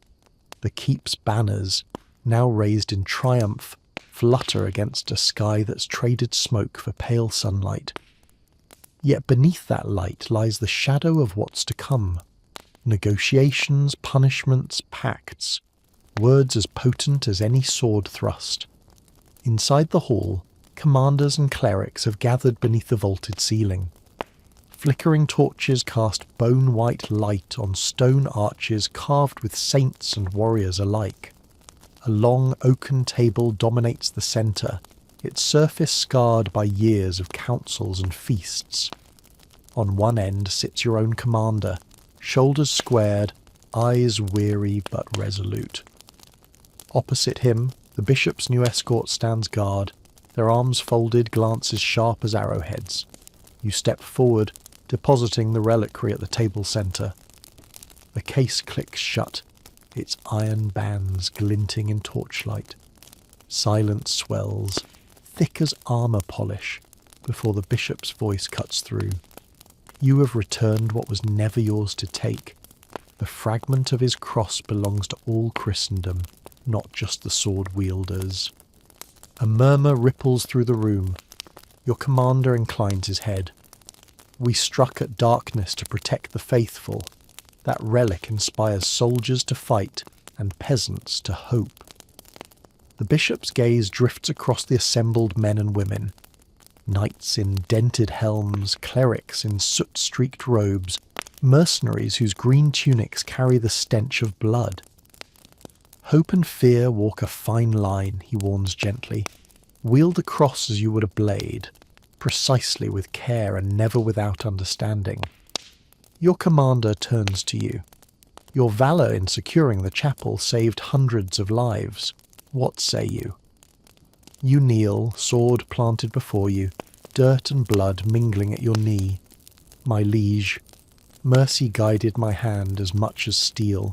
The keep's banners, now raised in triumph, flutter against a sky that's traded smoke for pale sunlight. Yet beneath that light lies the shadow of what's to come. Negotiations, punishments, pacts. Words as potent as any sword thrust. Inside the hall, commanders and clerics have gathered beneath the vaulted ceiling. Flickering torches cast bone-white light on stone arches carved with saints and warriors alike. A long oaken table dominates the centre, its surface scarred by years of councils and feasts. On one end sits your own commander, shoulders squared, eyes weary but resolute. Opposite him, the bishop's new escort stands guard, their arms folded, glances sharp as arrowheads. You step forward, depositing the reliquary at the table centre. The case clicks shut, its iron bands glinting in torchlight. Silence swells, thick as armour polish, before the bishop's voice cuts through. You have returned what was never yours to take. The fragment of his cross belongs to all Christendom, not just the sword wielders. A murmur ripples through the room. Your commander inclines his head. We struck at darkness to protect the faithful. That relic inspires soldiers to fight and peasants to hope. The bishop's gaze drifts across the assembled men and women. Knights in dented helms, clerics in soot-streaked robes, mercenaries whose green tunics carry the stench of blood. Hope and fear walk a fine line, he warns gently. Wield a cross as you would a blade, precisely with care and never without understanding. Your commander turns to you. Your valour in securing the chapel saved hundreds of lives. What say you? You kneel, sword planted before you, dirt and blood mingling at your knee. My liege, mercy guided my hand as much as steel.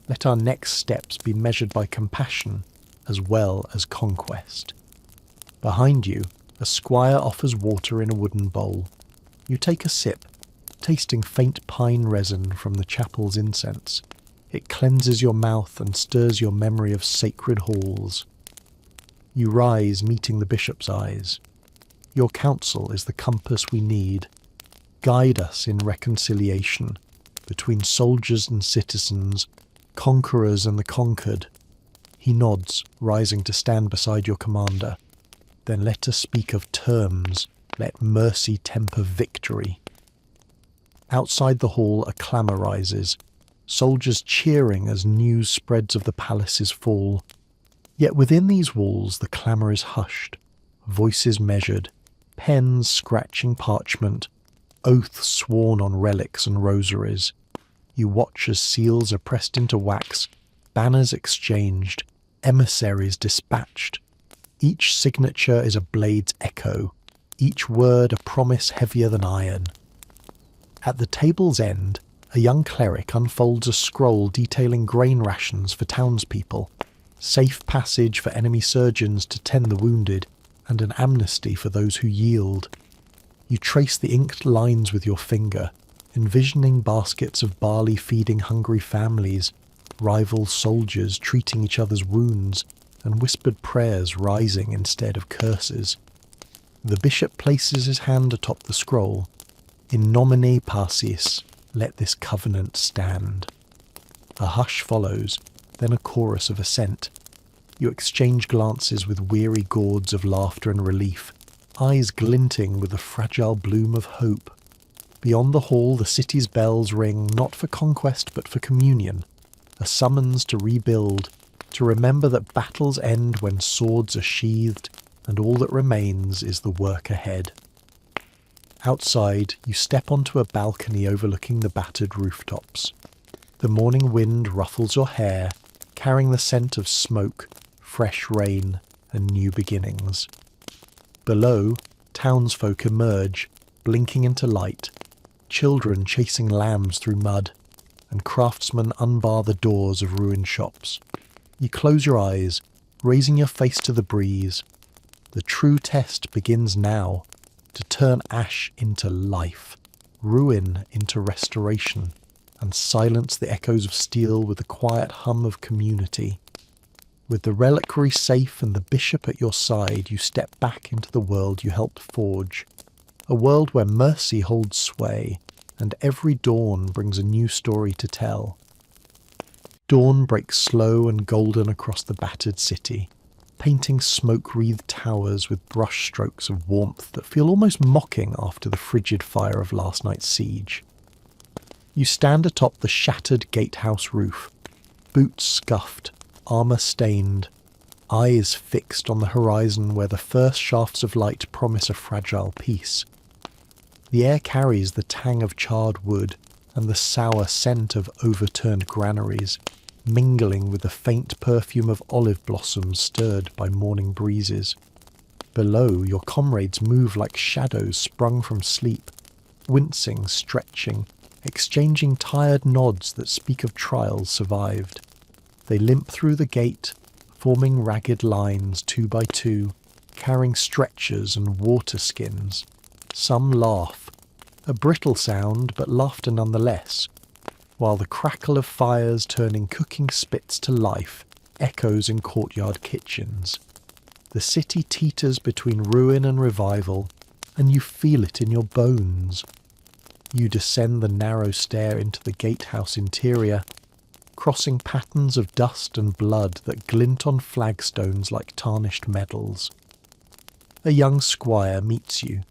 Let our next steps be measured by compassion as well as conquest. Behind you, a squire offers water in a wooden bowl. You take a sip, tasting faint pine resin from the chapel's incense. It cleanses your mouth and stirs your memory of sacred halls. You rise, meeting the bishop's eyes. Your counsel is the compass we need. Guide us in reconciliation between soldiers and citizens, conquerors and the conquered." He nods, rising to stand beside your commander. "Then let us speak of terms. Let mercy temper victory." Outside the hall a clamour rises, soldiers cheering as news spreads of the palace's fall. Yet within these walls the clamour is hushed, voices measured, pens scratching parchment, oaths sworn on relics and rosaries. You watch as seals are pressed into wax, banners exchanged, emissaries dispatched. Each signature is a blade's echo, each word a promise heavier than iron. At the table's end, a young cleric unfolds a scroll detailing grain rations for townspeople, safe passage for enemy surgeons to tend the wounded, and an amnesty for those who yield. You trace the inked lines with your finger, envisioning baskets of barley feeding hungry families, rival soldiers treating each other's wounds, and whispered prayers rising instead of curses. The bishop places his hand atop the scroll. "In nomine Pacis, let this covenant stand." A hush follows, then a chorus of assent. You exchange glances with weary gourds of laughter and relief, eyes glinting with the fragile bloom of hope. Beyond the hall the city's bells ring not for conquest but for communion, a summons to rebuild, to remember that battles end when swords are sheathed and all that remains is the work ahead. Outside, you step onto a balcony overlooking the battered rooftops. The morning wind ruffles your hair, carrying the scent of smoke, fresh rain, and new beginnings. Below, townsfolk emerge, blinking into light, children chasing lambs through mud, and craftsmen unbar the doors of ruined shops. You close your eyes, raising your face to the breeze. The true test begins now, to turn ash into life, ruin into restoration, and silence the echoes of steel with the quiet hum of community. With the reliquary safe and the bishop at your side, you step back into the world you helped forge, a world where mercy holds sway, and every dawn brings a new story to tell. Dawn breaks slow and golden across the battered city, painting smoke-wreathed towers with brush strokes of warmth that feel almost mocking after the frigid fire of last night's siege. You stand atop the shattered gatehouse roof, boots scuffed, armour stained, eyes fixed on the horizon where the first shafts of light promise a fragile peace. The air carries the tang of charred wood and the sour scent of overturned granaries, mingling with the faint perfume of olive blossoms stirred by morning breezes. Below, your comrades move like shadows sprung from sleep, wincing, stretching, exchanging tired nods that speak of trials survived. They limp through the gate, forming ragged lines 2 by 2, carrying stretchers and water skins. Some laugh, a brittle sound but laughter nonetheless, while the crackle of fires turning cooking spits to life echoes in courtyard kitchens. The city teeters between ruin and revival, and you feel it in your bones. You descend the narrow stair into the gatehouse interior, crossing patterns of dust and blood that glint on flagstones like tarnished medals. A young squire meets you,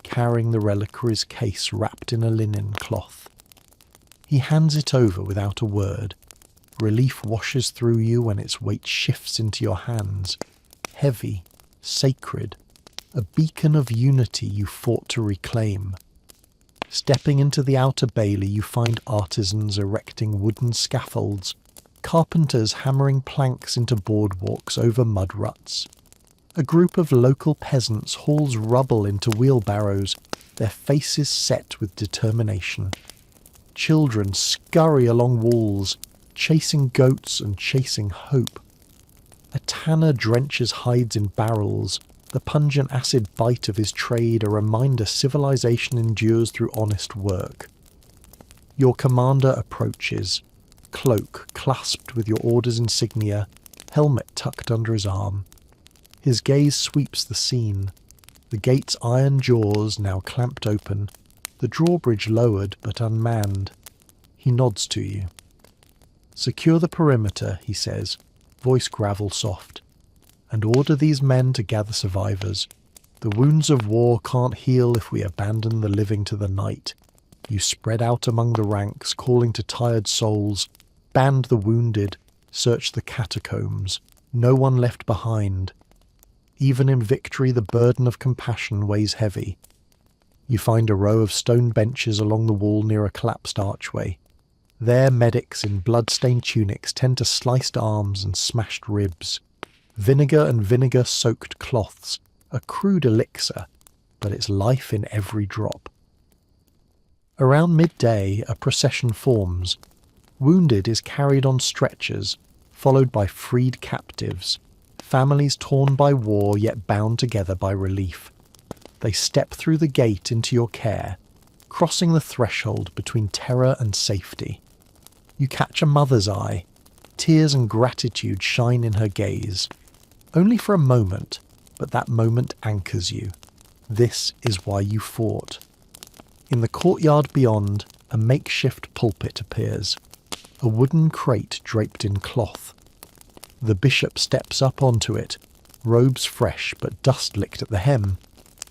carrying the reliquary's case wrapped in a linen cloth. He hands it over without a word. Relief washes through you when its weight shifts into your hands, heavy, sacred, a beacon of unity you fought to reclaim. Stepping into the outer bailey, you find artisans erecting wooden scaffolds, carpenters hammering planks into boardwalks over mud ruts. A group of local peasants hauls rubble into wheelbarrows, their faces set with determination. Children scurry along walls, chasing goats and chasing hope. A tanner drenches hides in barrels, the pungent acid bite of his trade a reminder civilization endures through honest work. Your commander approaches, cloak clasped with your order's insignia, helmet tucked under his arm. His gaze sweeps the scene, the gate's iron jaws now clamped open, the the drawbridge lowered but unmanned. He nods to you. "Secure the perimeter," he says, voice gravel soft, "and order these men to gather survivors. The wounds of war can't heal if we abandon the living to the night." You spread out among the ranks, calling to tired souls, band the wounded, search the catacombs, no one left behind. Even in victory, the burden of compassion weighs heavy. You find a row of stone benches along the wall near a collapsed archway. There, medics in blood-stained tunics tend to sliced arms and smashed ribs. Vinegar and vinegar-soaked cloths, a crude elixir, but it's life in every drop. Around midday, a procession forms. Wounded is carried on stretchers, followed by freed captives, families torn by war yet bound together by relief. They step through the gate into your care, crossing the threshold between terror and safety. You catch a mother's eye. Tears and gratitude shine in her gaze. Only for a moment, but that moment anchors you. This is why you fought. In the courtyard beyond, a makeshift pulpit appears, a wooden crate draped in cloth. The bishop steps up onto it, robes fresh but dust-licked at the hem.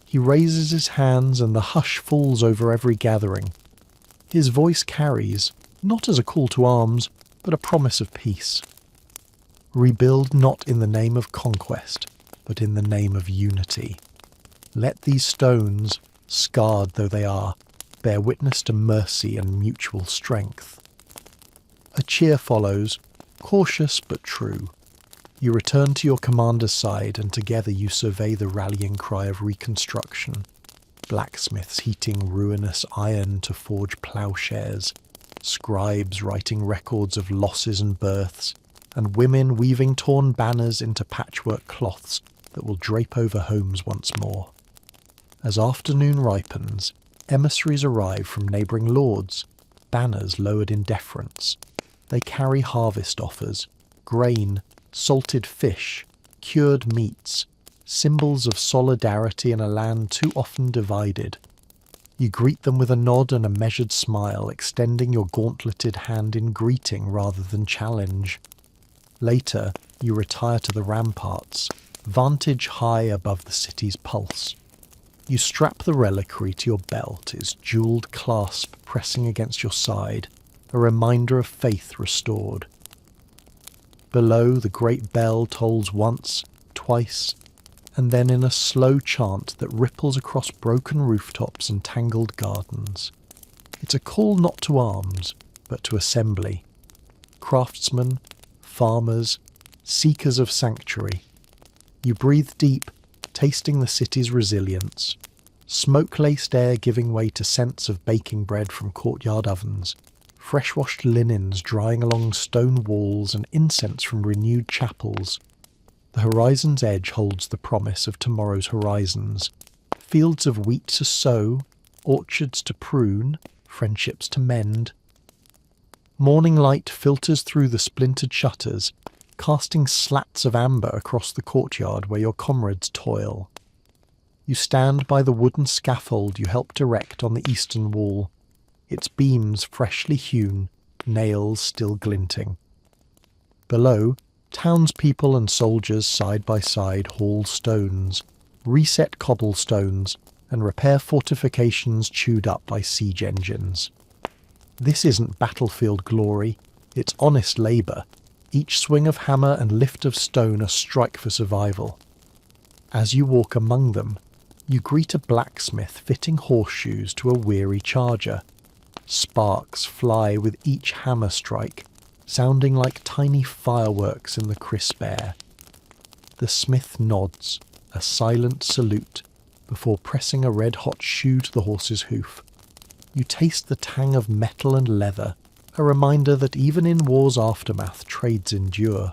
He raises his hands and the hush falls over every gathering. His voice carries, not as a call to arms, but a promise of peace. Rebuild not in the name of conquest, but in the name of unity. Let these stones, scarred though they are, bear witness to mercy and mutual strength. A cheer follows, cautious but true. You return to your commander's side, and together you survey the rallying cry of reconstruction. Blacksmiths heating ruinous iron to forge ploughshares, scribes writing records of losses and births, and women weaving torn banners into patchwork cloths that will drape over homes once more. As afternoon ripens, emissaries arrive from neighbouring lords, banners lowered in deference. They carry harvest offers, grain, salted fish, cured meats, symbols of solidarity in a land too often divided. You greet them with a nod and a measured smile, extending your gauntleted hand in greeting rather than challenge. Later, you retire to the ramparts, vantage high above the city's pulse. You strap the reliquary to your belt, its jewelled clasp pressing against your side, a reminder of faith restored. Below, the great bell tolls once, twice, and then in a slow chant that ripples across broken rooftops and tangled gardens. It's a call not to arms, but to assembly. Craftsmen, farmers, seekers of sanctuary. You breathe deep, tasting the city's resilience. Smoke-laced air giving way to scents of baking bread from courtyard ovens, fresh-washed linens drying along stone walls and incense from renewed chapels. The horizon's edge holds the promise of tomorrow's horizons. Fields of wheat to sow, orchards to prune, friendships to mend. Morning light filters through the splintered shutters, casting slats of amber across the courtyard where your comrades toil. You stand by the wooden scaffold you helped erect on the eastern wall, its beams freshly hewn, nails still glinting. Below, townspeople and soldiers side by side haul stones, reset cobblestones, and repair fortifications chewed up by siege engines. This isn't battlefield glory, it's honest labour, each swing of hammer and lift of stone a strike for survival. As you walk among them, you greet a blacksmith fitting horseshoes to a weary charger. Sparks fly with each hammer strike, sounding like tiny fireworks in the crisp air. The smith nods, a silent salute, before pressing a red-hot shoe to the horse's hoof. You taste the tang of metal and leather, a reminder that even in war's aftermath trades endure.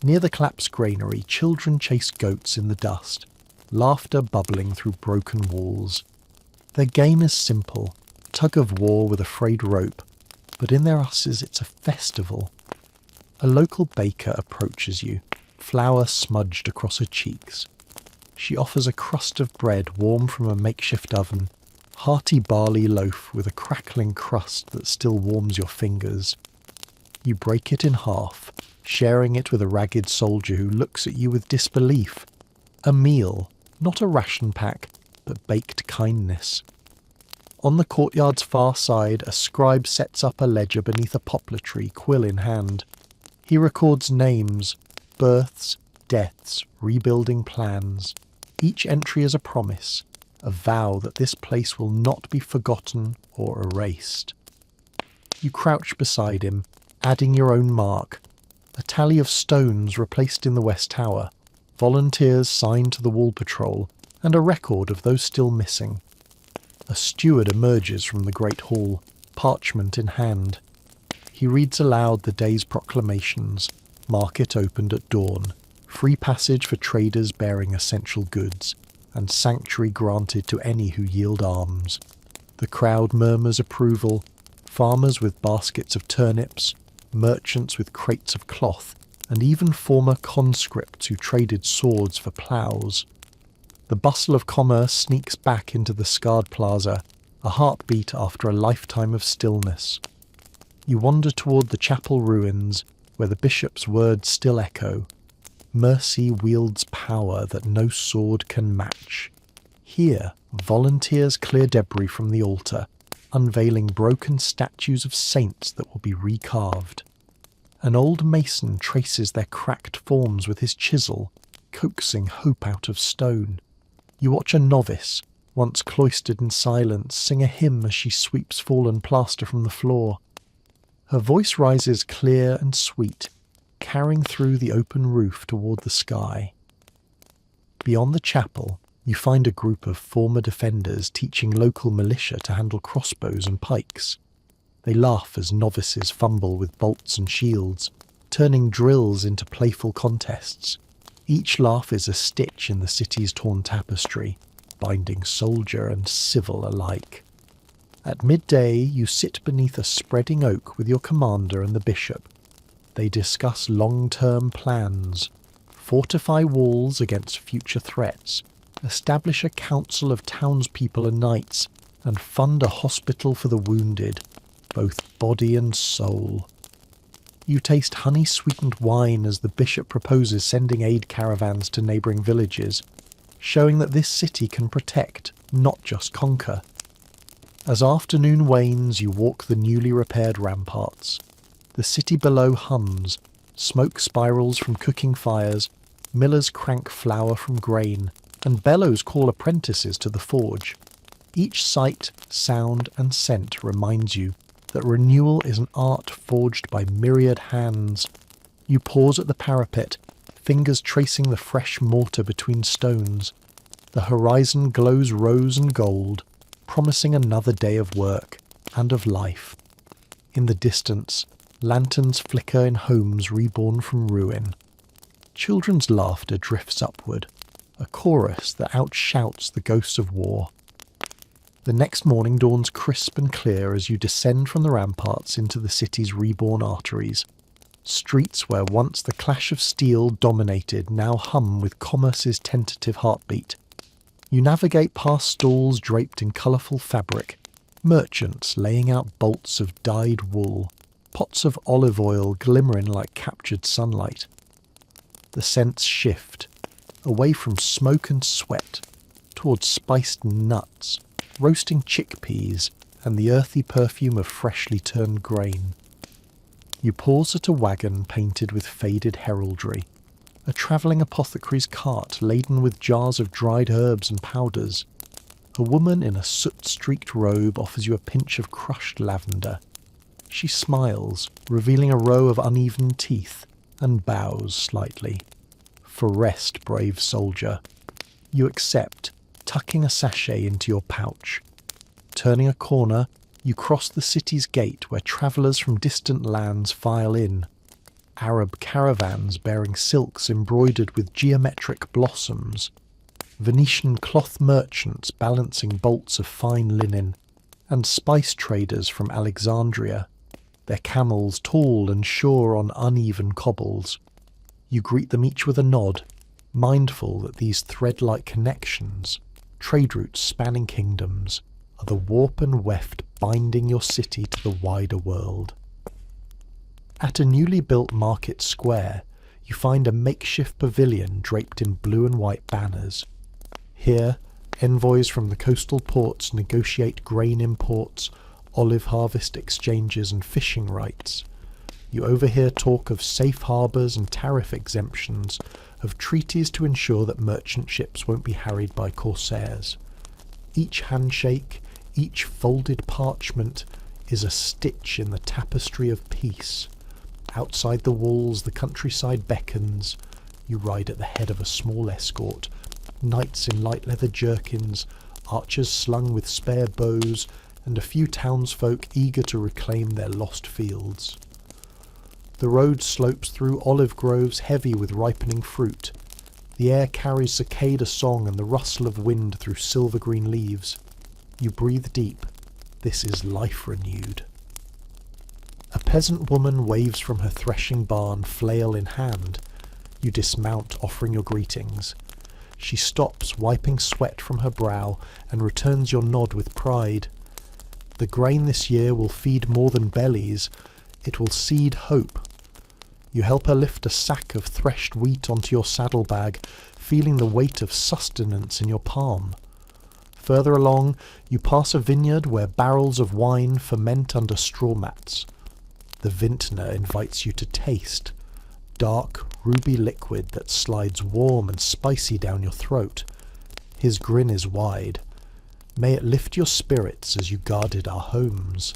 Near the collapsed granary, children chase goats in the dust, laughter bubbling through broken walls. Their game is simple, tug of war with a frayed rope, but in their us's it's a festival. A local baker approaches you, flour smudged across her cheeks. She offers a crust of bread warm from a makeshift oven, hearty barley loaf with a crackling crust that still warms your fingers. You break it in half, sharing it with a ragged soldier who looks at you with disbelief. A meal, not a ration pack, but baked kindness. On the courtyard's far side, a scribe sets up a ledger beneath a poplar tree, quill in hand. He records names, births, deaths, rebuilding plans. Each entry is a promise, a vow that this place will not be forgotten or erased. You crouch beside him, adding your own mark. A tally of stones replaced in the West Tower, volunteers signed to the wall patrol, and a record of those still missing. A steward emerges from the great hall, parchment in hand. He reads aloud the day's proclamations. Market opened at dawn. Free passage for traders bearing essential goods, and sanctuary granted to any who yield arms. The crowd murmurs approval. Farmers with baskets of turnips, merchants with crates of cloth, and even former conscripts who traded swords for ploughs. The bustle of commerce sneaks back into the scarred plaza, a heartbeat after a lifetime of stillness. You wander toward the chapel ruins, where the bishop's words still echo. Mercy wields power that no sword can match. Here, volunteers clear debris from the altar, unveiling broken statues of saints that will be recarved. An old mason traces their cracked forms with his chisel, coaxing hope out of stone. You watch a novice, once cloistered in silence, sing a hymn as she sweeps fallen plaster from the floor. Her voice rises clear and sweet, carrying through the open roof toward the sky. Beyond the chapel, you find a group of former defenders teaching local militia to handle crossbows and pikes. They laugh as novices fumble with bolts and shields, turning drills into playful contests. Each laugh is a stitch in the city's torn tapestry, binding soldier and civil alike. At midday, you sit beneath a spreading oak with your commander and the bishop. They discuss long-term plans, fortify walls against future threats, establish a council of townspeople and knights, and fund a hospital for the wounded, both body and soul. You taste honey-sweetened wine as the bishop proposes sending aid caravans to neighbouring villages, showing that this city can protect, not just conquer. As afternoon wanes, you walk the newly repaired ramparts. The city below hums, smoke spirals from cooking fires, millers crank flour from grain, and bellows call apprentices to the forge. Each sight, sound, and scent reminds you that renewal is an art forged by myriad hands. You pause at the parapet, fingers tracing the fresh mortar between stones. The horizon glows rose and gold, promising another day of work and of life. In the distance, lanterns flicker in homes reborn from ruin. Children's laughter drifts upward, a chorus that outshouts the ghosts of war. The next morning dawns crisp and clear as you descend from the ramparts into the city's reborn arteries. Streets where once the clash of steel dominated now hum with commerce's tentative heartbeat. You navigate past stalls draped in colourful fabric, merchants laying out bolts of dyed wool, pots of olive oil glimmering like captured sunlight. The scents shift, away from smoke and sweat, towards spiced nuts, roasting chickpeas, and the earthy perfume of freshly turned grain. You pause at a wagon painted with faded heraldry, a travelling apothecary's cart laden with jars of dried herbs and powders. A woman in a soot-streaked robe offers you a pinch of crushed lavender. She smiles, revealing a row of uneven teeth, and bows slightly. For rest, brave soldier. You accept, tucking a sachet into your pouch. Turning a corner, you cross the city's gate where travellers from distant lands file in. Arab caravans bearing silks embroidered with geometric blossoms. Venetian cloth merchants balancing bolts of fine linen, and spice traders from Alexandria, their camels tall and sure on uneven cobbles. You greet them each with a nod, mindful that these thread-like connections, trade routes spanning kingdoms, are the warp and weft binding your city to the wider world. At a newly built market square, you find a makeshift pavilion draped in blue and white banners. Here, envoys from the coastal ports negotiate grain imports, olive harvest exchanges and fishing rights. You overhear talk of safe harbours and tariff exemptions, of treaties to ensure that merchant ships won't be harried by corsairs. Each handshake, each folded parchment, is a stitch in the tapestry of peace. Outside the walls, the countryside beckons. You ride at the head of a small escort, knights in light leather jerkins, archers slung with spare bows, and a few townsfolk eager to reclaim their lost fields. The road slopes through olive groves heavy with ripening fruit. The air carries cicada song and the rustle of wind through silver-green leaves. You breathe deep. This is life renewed. A peasant woman waves from her threshing barn, flail in hand. You dismount, offering your greetings. She stops, wiping sweat from her brow, and returns your nod with pride. The grain this year will feed more than bellies. It will seed hope. You help her lift a sack of threshed wheat onto your saddlebag, feeling the weight of sustenance in your palm. Further along, you pass a vineyard where barrels of wine ferment under straw mats. The vintner invites you to taste. Dark, ruby liquid that slides warm and spicy down your throat. His grin is wide. May it lift your spirits as you guarded our homes.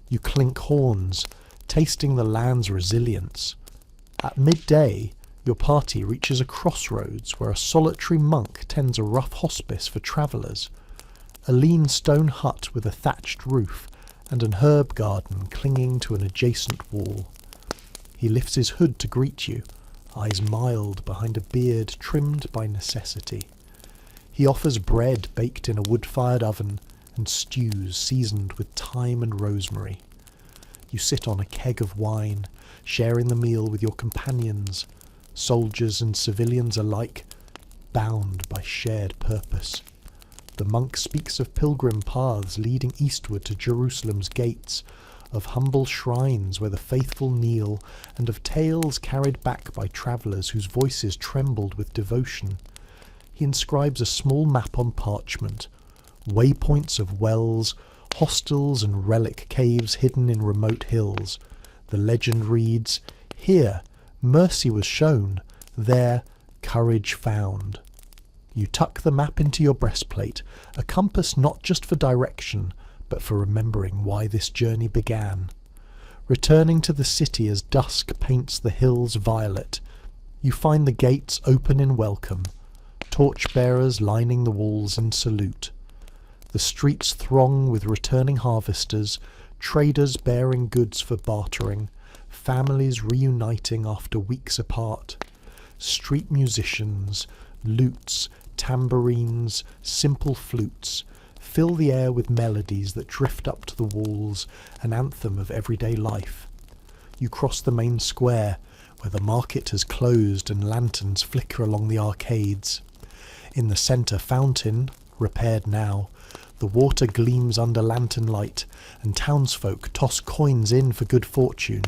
You clink horns, tasting the land's resilience. At midday, your party reaches a crossroads where a solitary monk tends a rough hospice for travellers. A lean stone hut with a thatched roof and an herb garden clinging to an adjacent wall. He lifts his hood to greet you, eyes mild behind a beard trimmed by necessity. He offers bread baked in a wood-fired oven and stews seasoned with thyme and rosemary. You sit on a keg of wine, sharing the meal with your companions, soldiers and civilians alike, bound by shared purpose. The monk speaks of pilgrim paths leading eastward to Jerusalem's gates, of humble shrines where the faithful kneel, and of tales carried back by travellers whose voices trembled with devotion. He inscribes a small map on parchment, waypoints of wells, hostels and relic caves hidden in remote hills. The legend reads, "Here, mercy was shown, there, courage found." You tuck the map into your breastplate, a compass not just for direction, but for remembering why this journey began. Returning to the city as dusk paints the hills violet, you find the gates open in welcome, torch-bearers lining the walls in salute. The streets throng with returning harvesters, traders bearing goods for bartering, families reuniting after weeks apart, street musicians, lutes, tambourines, simple flutes, fill the air with melodies that drift up to the walls, an anthem of everyday life. You cross the main square, where the market has closed and lanterns flicker along the arcades. In the centre fountain, repaired now, the water gleams under lantern light, and townsfolk toss coins in for good fortune.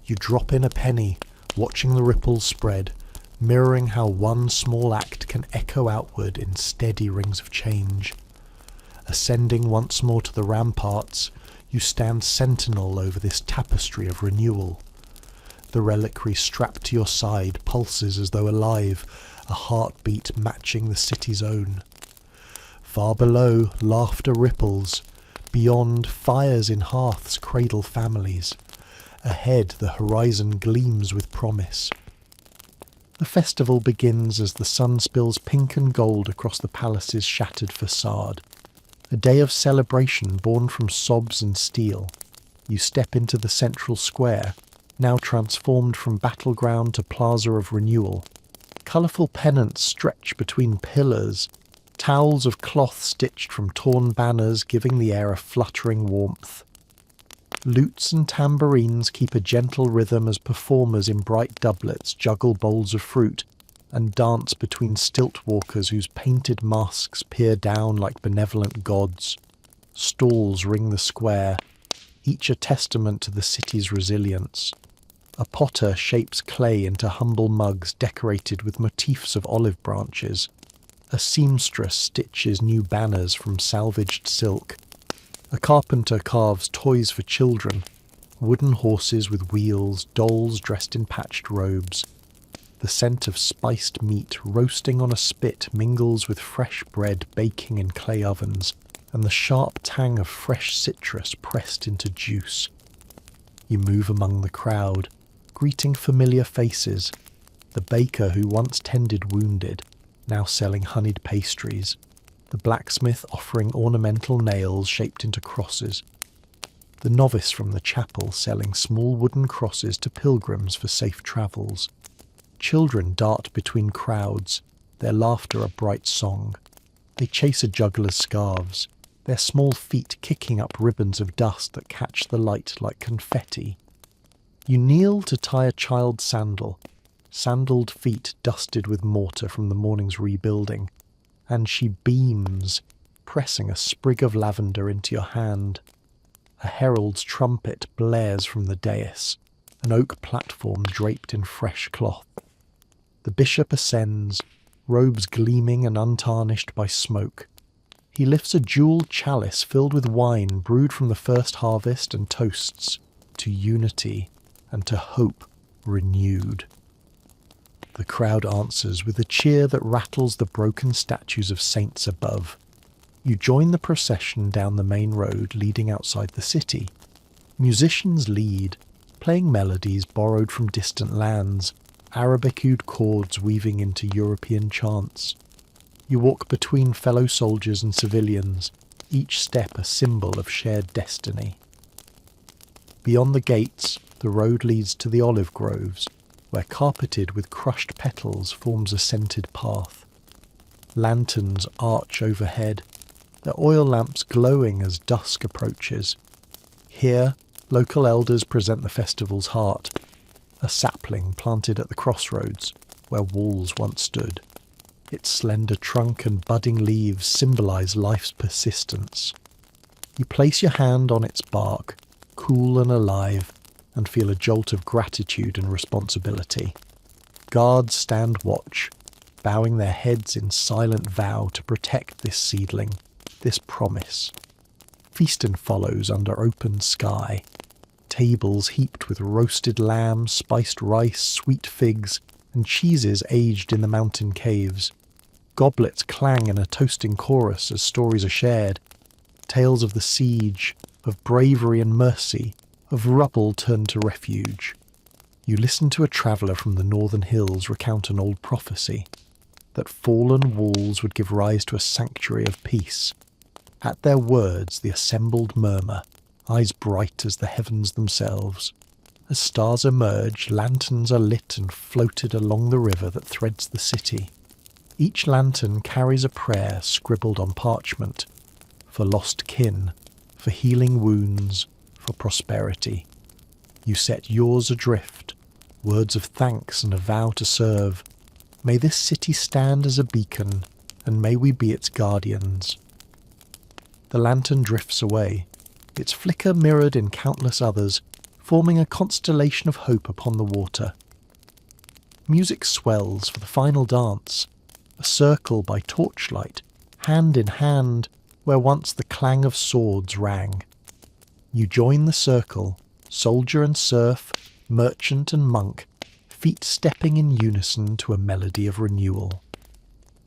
You drop in a penny, watching the ripples spread, mirroring how one small act can echo outward in steady rings of change. Ascending once more to the ramparts, you stand sentinel over this tapestry of renewal. The reliquary strapped to your side pulses as though alive, a heartbeat matching the city's own. Far below, laughter ripples. Beyond, fires in hearths cradle families. Ahead, the horizon gleams with promise. The festival begins as the sun spills pink and gold across the palace's shattered facade. A day of celebration born from sobs and steel. You step into the central square, now transformed from battleground to plaza of renewal. Colourful pennants stretch between pillars, towels of cloth stitched from torn banners giving the air a fluttering warmth. Lutes and tambourines keep a gentle rhythm as performers in bright doublets juggle bowls of fruit and dance between stilt walkers whose painted masks peer down like benevolent gods. Stalls ring the square, each a testament to the city's resilience. A potter shapes clay into humble mugs decorated with motifs of olive branches. A seamstress stitches new banners from salvaged silk. A carpenter carves toys for children, wooden horses with wheels, dolls dressed in patched robes. The scent of spiced meat roasting on a spit mingles with fresh bread baking in clay ovens, and the sharp tang of fresh citrus pressed into juice. You move among the crowd, greeting familiar faces. The baker who once tended wounded, now selling honeyed pastries. The blacksmith offering ornamental nails shaped into crosses. The novice from the chapel selling small wooden crosses to pilgrims for safe travels. Children dart between crowds, their laughter a bright song. They chase a juggler's scarves, their small feet kicking up ribbons of dust that catch the light like confetti. You kneel to tie a child's sandal, sandaled feet dusted with mortar from the morning's rebuilding, and she beams, pressing a sprig of lavender into your hand. A herald's trumpet blares from the dais, an oak platform draped in fresh cloth. The bishop ascends, robes gleaming and untarnished by smoke. He lifts a jewelled chalice filled with wine brewed from the first harvest and toasts to unity and to hope renewed. The crowd answers with a cheer that rattles the broken statues of saints above. You join the procession down the main road leading outside the city. Musicians lead, playing melodies borrowed from distant lands, Arabic-hued chords weaving into European chants. You walk between fellow soldiers and civilians, each step a symbol of shared destiny. Beyond the gates, the road leads to the olive groves, where carpeted with crushed petals forms a scented path. Lanterns arch overhead, their oil lamps glowing as dusk approaches. Here, local elders present the festival's heart, a sapling planted at the crossroads where walls once stood. Its slender trunk and budding leaves symbolize life's persistence. You place your hand on its bark, cool and alive, and feel a jolt of gratitude and responsibility. Guards stand watch, bowing their heads in silent vow to protect this seedling, this promise. Feasting follows under open sky. Tables heaped with roasted lamb, spiced rice, sweet figs, and cheeses aged in the mountain caves. Goblets clang in a toasting chorus as stories are shared. Tales of the siege, of bravery and mercy, of rubble turned to refuge. You listen to a traveller from the northern hills recount an old prophecy, that fallen walls would give rise to a sanctuary of peace. At their words the assembled murmur, eyes bright as the heavens themselves. As stars emerge, lanterns are lit and floated along the river that threads the city. Each lantern carries a prayer scribbled on parchment, for lost kin, for healing wounds, for prosperity. You set yours adrift, words of thanks and a vow to serve. May this city stand as a beacon, and may we be its guardians. The lantern drifts away, its flicker mirrored in countless others, forming a constellation of hope upon the water. Music swells for the final dance, a circle by torchlight, hand in hand, where once the clang of swords rang. You join the circle, soldier and serf, merchant and monk, feet stepping in unison to a melody of renewal.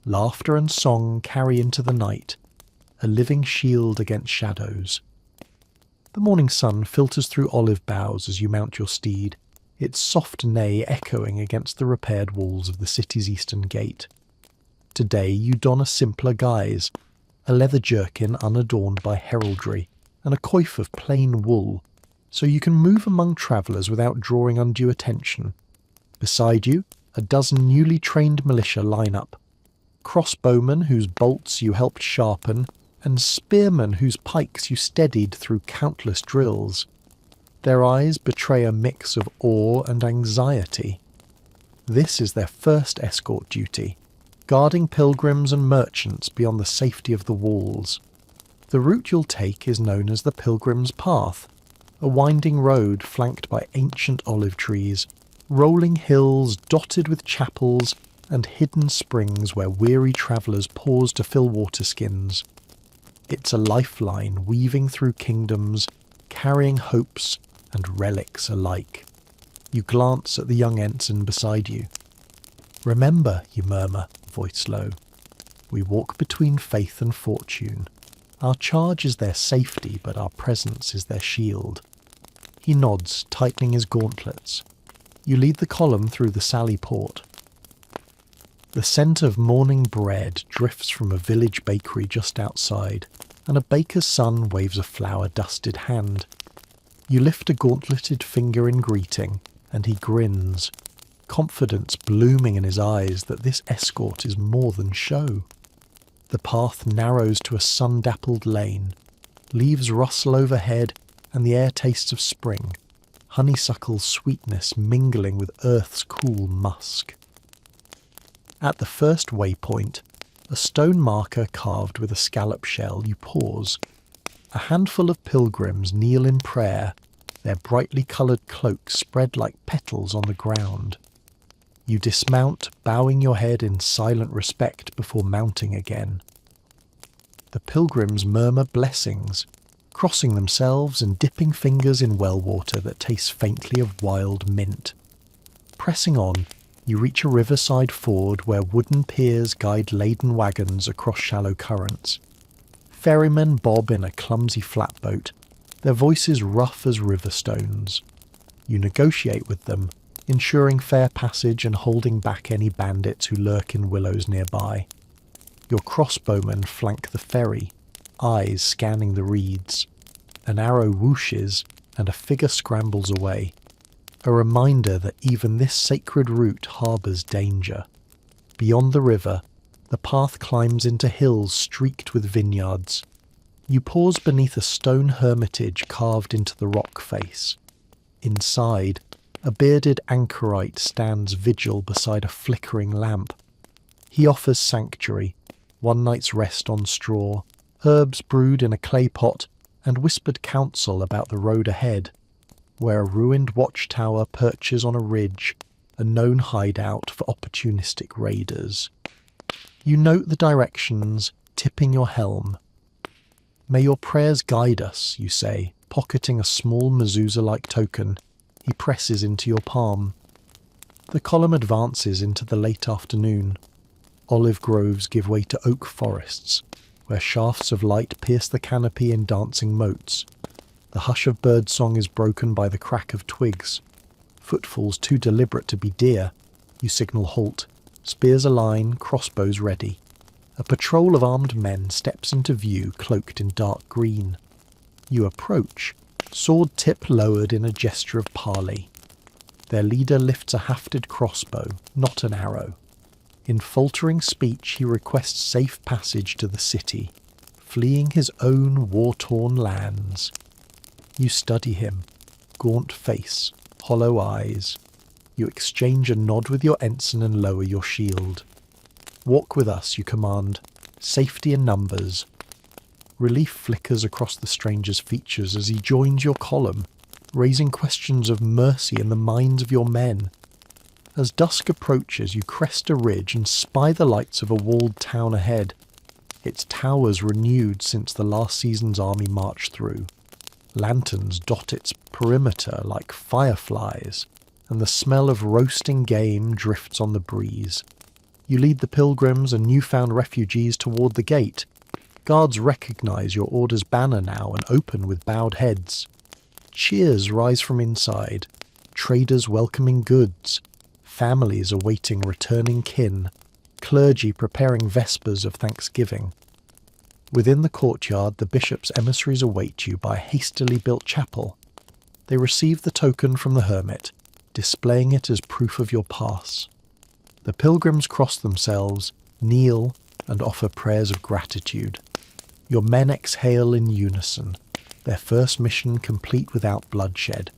Laughter and song carry into the night, a living shield against shadows. The morning sun filters through olive boughs as you mount your steed, its soft neigh echoing against the repaired walls of the city's eastern gate. Today you don a simpler guise, a leather jerkin unadorned by heraldry, and a coif of plain wool, so you can move among travellers without drawing undue attention. Beside you, a dozen newly trained militia line up, crossbowmen whose bolts you helped sharpen, and spearmen whose pikes you steadied through countless drills. Their eyes betray a mix of awe and anxiety. This is their first escort duty, guarding pilgrims and merchants beyond the safety of the walls. The route you'll take is known as the Pilgrim's Path, a winding road flanked by ancient olive trees, rolling hills dotted with chapels and hidden springs where weary travellers pause to fill water skins. It's a lifeline weaving through kingdoms, carrying hopes and relics alike. You glance at the young ensign beside you. "Remember," you murmur, voice low, "we walk between faith and fortune. Our charge is their safety, but our presence is their shield." He nods, tightening his gauntlets. You lead the column through the Sally Port. The scent of morning bread drifts from a village bakery just outside, and a baker's son waves a flour-dusted hand. You lift a gauntleted finger in greeting, and he grins, confidence blooming in his eyes that this escort is more than show. The path narrows to a sun-dappled lane. Leaves rustle overhead, and the air tastes of spring, honeysuckle sweetness mingling with earth's cool musk. At the first waypoint, a stone marker carved with a scallop shell, you pause. A handful of pilgrims kneel in prayer, their brightly coloured cloaks spread like petals on the ground. You dismount, bowing your head in silent respect before mounting again. The pilgrims murmur blessings, crossing themselves and dipping fingers in well water that tastes faintly of wild mint. Pressing on, you reach a riverside ford where wooden piers guide laden wagons across shallow currents. Ferrymen bob in a clumsy flatboat, their voices rough as river stones. You negotiate with them, ensuring fair passage and holding back any bandits who lurk in willows nearby. Your crossbowmen flank the ferry, eyes scanning the reeds. An arrow whooshes, and a figure scrambles away, a reminder that even this sacred route harbours danger. Beyond the river, the path climbs into hills streaked with vineyards. You pause beneath a stone hermitage carved into the rock face. Inside, a bearded anchorite stands vigil beside a flickering lamp. He offers sanctuary, one night's rest on straw, herbs brewed in a clay pot, and whispered counsel about the road ahead, where a ruined watchtower perches on a ridge, a known hideout for opportunistic raiders. You note the directions, tipping your helm. "May your prayers guide us," you say, pocketing a small mezuzah-like token. He presses into your palm. The column advances into the late afternoon. Olive groves give way to oak forests, where shafts of light pierce the canopy in dancing motes. The hush of birdsong is broken by the crack of twigs. Footfalls too deliberate to be deer. You signal halt, spears align, crossbows ready. A patrol of armed men steps into view, cloaked in dark green. You approach, sword tip lowered in a gesture of parley. Their leader lifts a hafted crossbow, not an arrow. In faltering speech he requests safe passage to the city, fleeing his own war-torn lands. You study him, gaunt face, hollow eyes. You exchange a nod with your ensign and lower your shield. "Walk with us," you command. "Safety in numbers." Relief flickers across the stranger's features as he joins your column, raising questions of mercy in the minds of your men. As dusk approaches, you crest a ridge and spy the lights of a walled town ahead, its towers renewed since the last season's army marched through. Lanterns dot its perimeter like fireflies, and the smell of roasting game drifts on the breeze. You lead the pilgrims and newfound refugees toward the gate. Guards recognize your order's banner now and open with bowed heads. Cheers rise from inside, traders welcoming goods, families awaiting returning kin, clergy preparing vespers of thanksgiving. Within the courtyard, the bishop's emissaries await you by a hastily built chapel. They receive the token from the hermit, displaying it as proof of your pass. The pilgrims cross themselves, kneel, and offer prayers of gratitude. Your men exhale in unison, their first mission complete without bloodshed.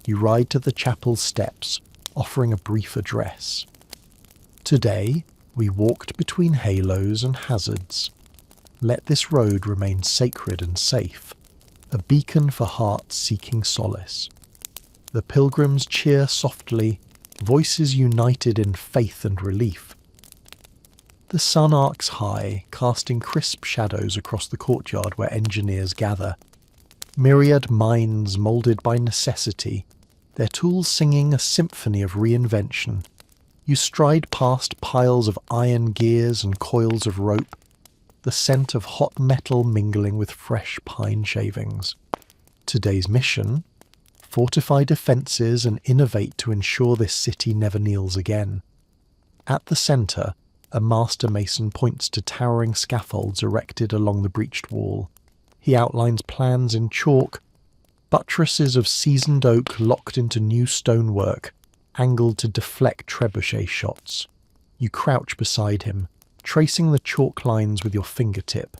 You ride to the chapel's steps, offering a brief address. "Today, we walked between halos and hazards. Let this road remain sacred and safe, a beacon for hearts seeking solace. The pilgrims cheer softly, voices united in faith and relief. The sun arcs high, casting crisp shadows across the courtyard where engineers gather. Myriad minds moulded by necessity, their tools singing a symphony of reinvention. You stride past piles of iron gears and coils of rope, the scent of hot metal mingling with fresh pine shavings. Today's mission: fortify defences and innovate to ensure this city never kneels again. At the centre, a master mason points to towering scaffolds erected along the breached wall. He outlines plans in chalk, buttresses of seasoned oak locked into new stonework, angled to deflect trebuchet shots. You crouch beside him, tracing the chalk lines with your fingertip.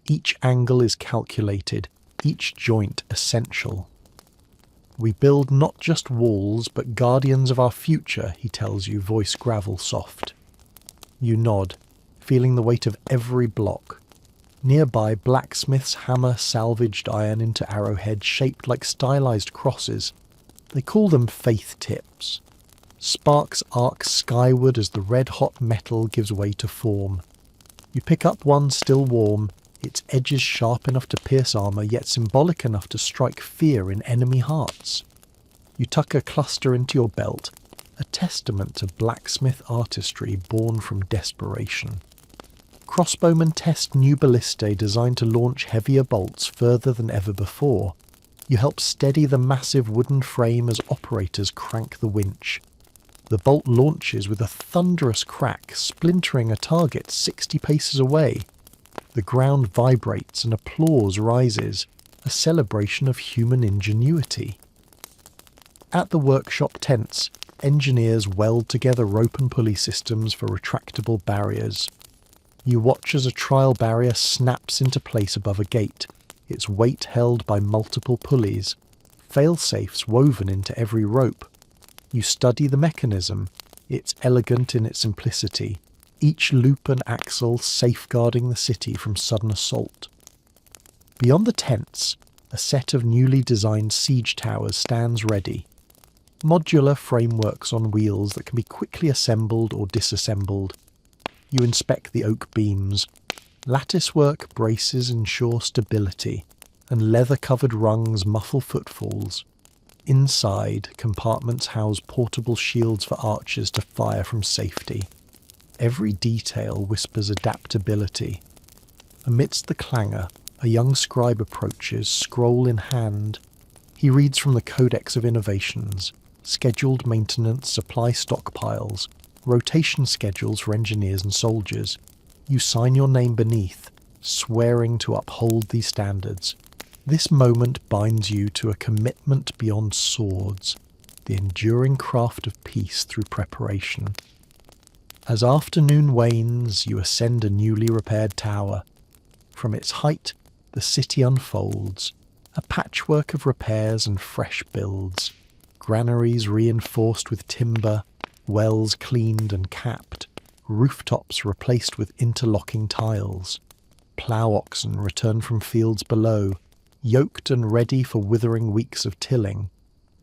Each angle is calculated, each joint essential. We build not just walls, but guardians of our future, he tells you, voice gravel soft. You nod, feeling the weight of every block. Nearby, blacksmiths hammer salvaged iron into arrowheads shaped like stylized crosses. They call them faith tips. Sparks arc skyward as the red-hot metal gives way to form. You pick up one still warm, its edges sharp enough to pierce armour, yet symbolic enough to strike fear in enemy hearts. You tuck a cluster into your belt, a testament to blacksmith artistry born from desperation. Crossbowmen test new ballistae designed to launch heavier bolts further than ever before. You help steady the massive wooden frame as operators crank the winch. The bolt launches with a thunderous crack, splintering a target 60 paces away. The ground vibrates and applause rises, a celebration of human ingenuity. At the workshop tents, engineers weld together rope and pulley systems for retractable barriers. You watch as a trial barrier snaps into place above a gate, its weight held by multiple pulleys, fail-safes woven into every rope. You study the mechanism, it's elegant in its simplicity, each loop and axle safeguarding the city from sudden assault. Beyond the tents, a set of newly designed siege towers stands ready. Modular frameworks on wheels that can be quickly assembled or disassembled. You inspect the oak beams. Latticework braces ensure stability, and leather-covered rungs muffle footfalls. Inside, compartments house portable shields for archers to fire from safety. Every detail whispers adaptability. Amidst the clangor, a young scribe approaches, scroll in hand. He reads from the Codex of Innovations, scheduled maintenance, supply stockpiles, rotation schedules for engineers and soldiers. You sign your name beneath, swearing to uphold these standards. This moment binds you to a commitment beyond swords, the enduring craft of peace through preparation. As afternoon wanes, you ascend a newly repaired tower. From its height, the city unfolds, a patchwork of repairs and fresh builds, granaries reinforced with timber, wells cleaned and capped, rooftops replaced with interlocking tiles. Plough oxen return from fields below, yoked and ready for withering weeks of tilling.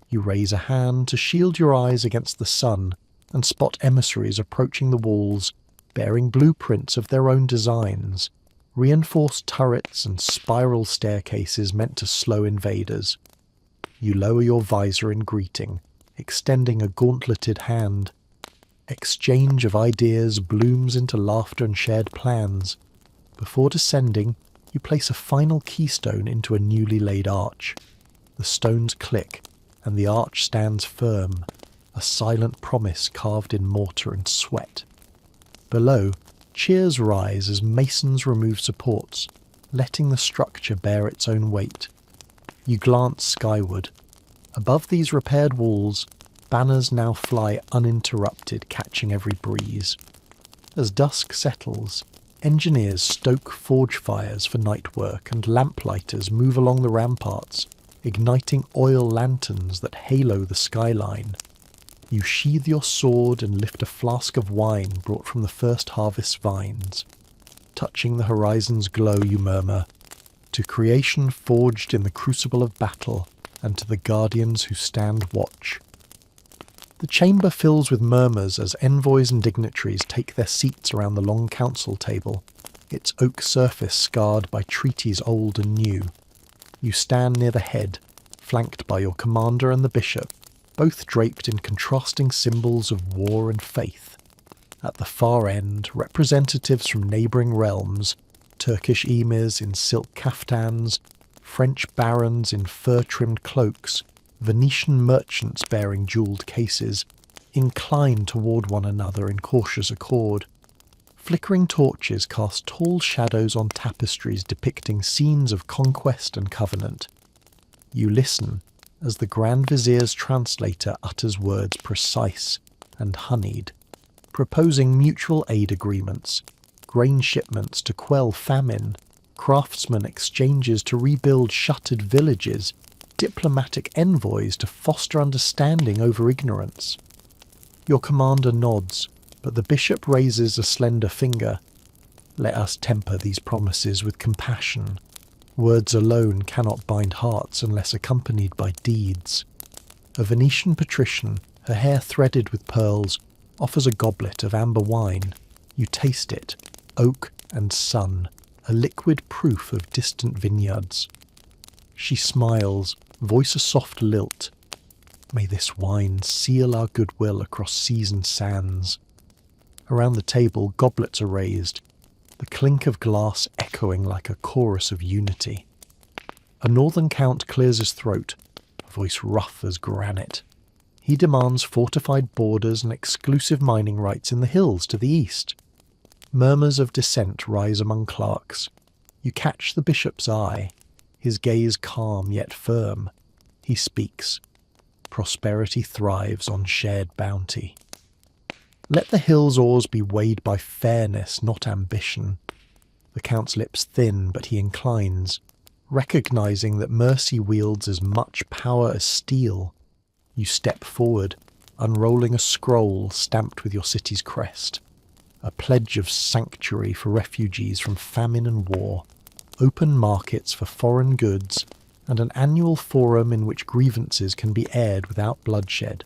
You raise a hand to shield your eyes against the sun and spot emissaries approaching the walls, bearing blueprints of their own designs, reinforced turrets and spiral staircases meant to slow invaders. You lower your visor in greeting, extending a gauntleted hand. Exchange of ideas blooms into laughter and shared plans. Before descending, you place a final keystone into a newly laid arch. The stones click, and the arch stands firm, a silent promise carved in mortar and sweat. Below, cheers rise as masons remove supports, letting the structure bear its own weight. You glance skyward. Above these repaired walls, banners now fly uninterrupted, catching every breeze. As dusk settles, engineers stoke forge fires for night work, and lamplighters move along the ramparts, igniting oil lanterns that halo the skyline. You sheathe your sword and lift a flask of wine brought from the first harvest's vines. Touching the horizon's glow, you murmur, to creation forged in the crucible of battle, and to the guardians who stand watch. The chamber fills with murmurs as envoys and dignitaries take their seats around the long council table, its oak surface scarred by treaties old and new. You stand near the head, flanked by your commander and the bishop, both draped in contrasting symbols of war and faith. At the far end, representatives from neighbouring realms, Turkish emirs in silk kaftans, French barons in fur-trimmed cloaks, Venetian merchants bearing jewelled cases, incline toward one another in cautious accord. Flickering torches cast tall shadows on tapestries depicting scenes of conquest and covenant. You listen as the Grand Vizier's translator utters words precise and honeyed, proposing mutual aid agreements, grain shipments to quell famine, craftsman exchanges to rebuild shuttered villages, diplomatic envoys to foster understanding over ignorance. Your commander nods, but the bishop raises a slender finger. Let us temper these promises with compassion. Words alone cannot bind hearts unless accompanied by deeds. A Venetian patrician, her hair threaded with pearls, offers a goblet of amber wine. You taste it, oak and sun, a liquid proof of distant vineyards. She smiles, voice a soft lilt. May this wine seal our goodwill across seas and sands. Around the table, goblets are raised, the clink of glass echoing like a chorus of unity. A northern count clears his throat, a voice rough as granite. He demands fortified borders and exclusive mining rights in the hills to the east. Murmurs of dissent rise among clerks. You catch the bishop's eye, his gaze calm yet firm. He speaks. Prosperity thrives on shared bounty. Let the hill's oars be weighed by fairness, not ambition. The count's lips thin, but he inclines, recognizing that mercy wields as much power as steel. You step forward, unrolling a scroll stamped with your city's crest, a pledge of sanctuary for refugees from famine and war, open markets for foreign goods, and an annual forum in which grievances can be aired without bloodshed.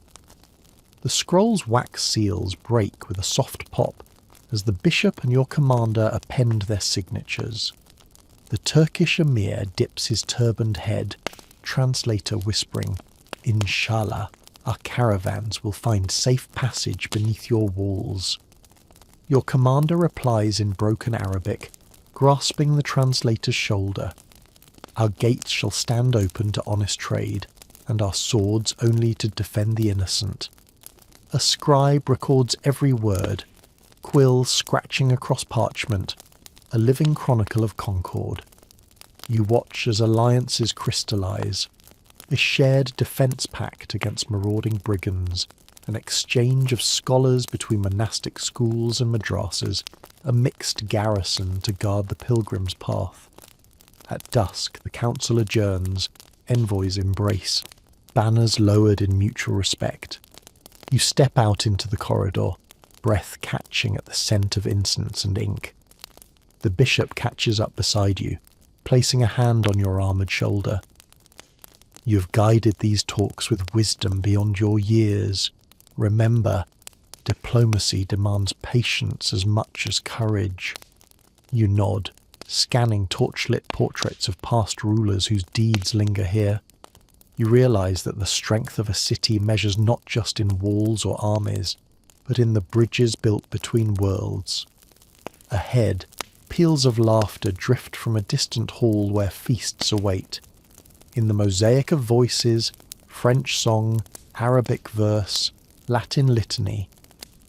The scroll's wax seals break with a soft pop as the bishop and your commander append their signatures. The Turkish emir dips his turbaned head, translator whispering, "Inshallah, our caravans will find safe passage beneath your walls." Your commander replies in broken Arabic, grasping the translator's shoulder. "Our gates shall stand open to honest trade, and our swords only to defend the innocent." A scribe records every word, quill scratching across parchment, a living chronicle of concord. You watch as alliances crystallize, a shared defence pact against marauding brigands, an exchange of scholars between monastic schools and madrasas, a mixed garrison to guard the pilgrim's path. At dusk, the council adjourns, envoys embrace, banners lowered in mutual respect. You step out into the corridor, breath catching at the scent of incense and ink. The bishop catches up beside you, placing a hand on your armoured shoulder. You have guided these talks with wisdom beyond your years. Remember, diplomacy demands patience as much as courage. You nod, scanning torchlit portraits of past rulers whose deeds linger here. You realise that the strength of a city measures not just in walls or armies, but in the bridges built between worlds. Ahead, peals of laughter drift from a distant hall where feasts await. In the mosaic of voices, French song, Arabic verse, Latin litany,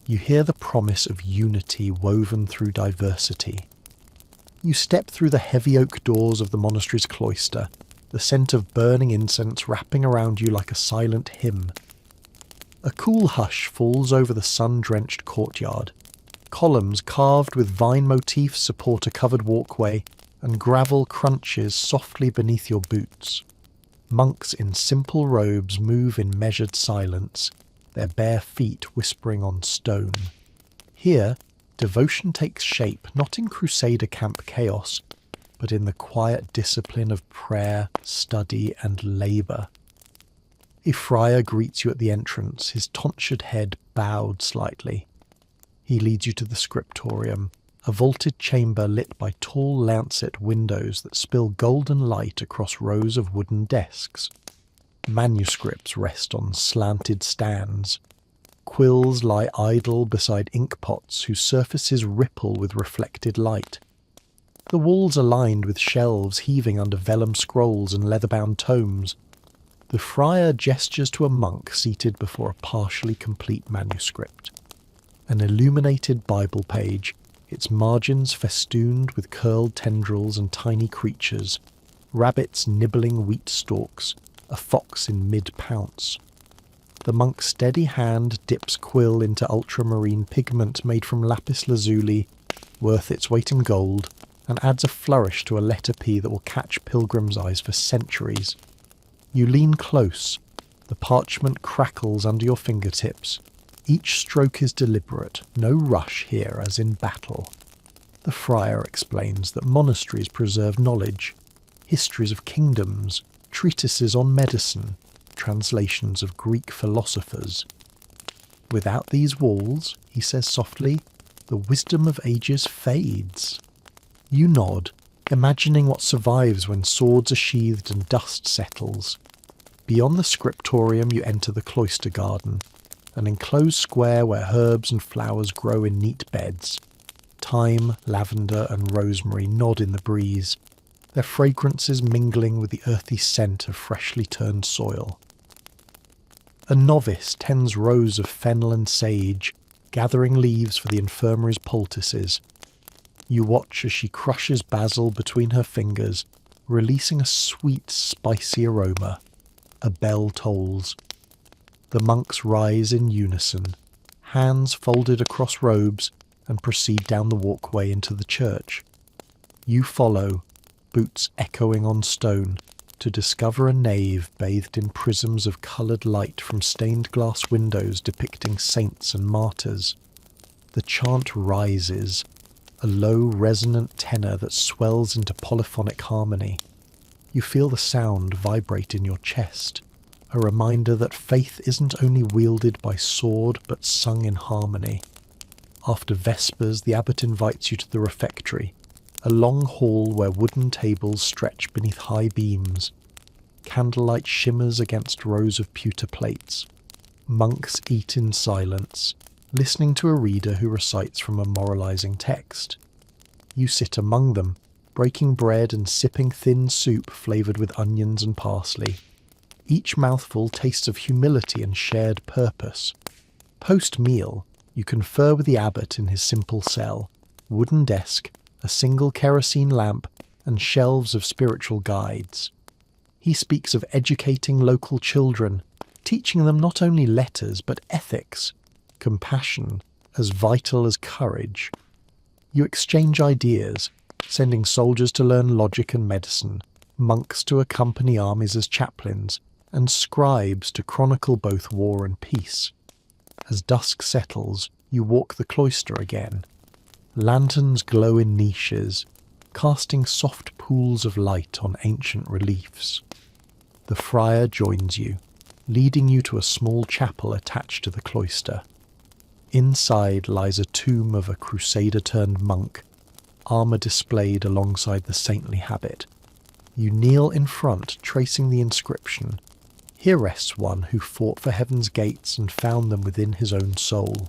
you hear the promise of unity woven through diversity. You step through the heavy oak doors of the monastery's cloister, the scent of burning incense wrapping around you like a silent hymn. A cool hush falls over the sun-drenched courtyard. Columns carved with vine motifs support a covered walkway, and gravel crunches softly beneath your boots. Monks in simple robes move in measured silence, their bare feet whispering on stone. Here, devotion takes shape not in Crusader camp chaos, but in the quiet discipline of prayer, study, and labour. A friar greets you at the entrance, his tonsured head bowed slightly. He leads you to the scriptorium, a vaulted chamber lit by tall lancet windows that spill golden light across rows of wooden desks. Manuscripts rest on slanted stands. Quills lie idle beside ink pots whose surfaces ripple with reflected light. The walls are lined with shelves heaving under vellum scrolls and leather-bound tomes. The friar gestures to a monk seated before a partially complete manuscript. An illuminated Bible page, its margins festooned with curled tendrils and tiny creatures, rabbits nibbling wheat stalks, a fox in mid-pounce. The monk's steady hand dips quill into ultramarine pigment made from lapis lazuli, worth its weight in gold, and adds a flourish to a letter P that will catch pilgrims' eyes for centuries. You lean close. The parchment crackles under your fingertips. Each stroke is deliberate, no rush here as in battle. The friar explains that monasteries preserve knowledge, histories of kingdoms, treatises on medicine, translations of Greek philosophers. Without these walls, he says softly, the wisdom of ages fades. You nod, imagining what survives when swords are sheathed and dust settles. Beyond the scriptorium you enter the cloister garden, an enclosed square where herbs and flowers grow in neat beds. Thyme, lavender and rosemary nod in the breeze, their fragrances mingling with the earthy scent of freshly turned soil. A novice tends rows of fennel and sage, gathering leaves for the infirmary's poultices. You watch as she crushes basil between her fingers, releasing a sweet, spicy aroma. A bell tolls. The monks rise in unison, hands folded across robes, and proceed down the walkway into the church. You follow, boots echoing on stone, to discover a nave bathed in prisms of coloured light from stained glass windows depicting saints and martyrs. The chant rises, a low resonant tenor that swells into polyphonic harmony. You feel the sound vibrate in your chest, a reminder that faith isn't only wielded by sword but sung in harmony. After Vespers, the abbot invites you to the refectory, a long hall where wooden tables stretch beneath high beams. Candlelight shimmers against rows of pewter plates. Monks eat in silence, listening to a reader who recites from a moralizing text. You sit among them, breaking bread and sipping thin soup flavoured with onions and parsley. Each mouthful tastes of humility and shared purpose. Post-meal, you confer with the abbot in his simple cell, wooden desk, a single kerosene lamp, and shelves of spiritual guides. He speaks of educating local children, teaching them not only letters but ethics, compassion, as vital as courage. You exchange ideas, sending soldiers to learn logic and medicine, monks to accompany armies as chaplains, and scribes to chronicle both war and peace. As dusk settles, you walk the cloister again. Lanterns glow in niches, casting soft pools of light on ancient reliefs. The friar joins you, leading you to a small chapel attached to the cloister. Inside lies a tomb of a crusader-turned monk, armour displayed alongside the saintly habit. You kneel in front, tracing the inscription. Here rests one who fought for heaven's gates and found them within his own soul.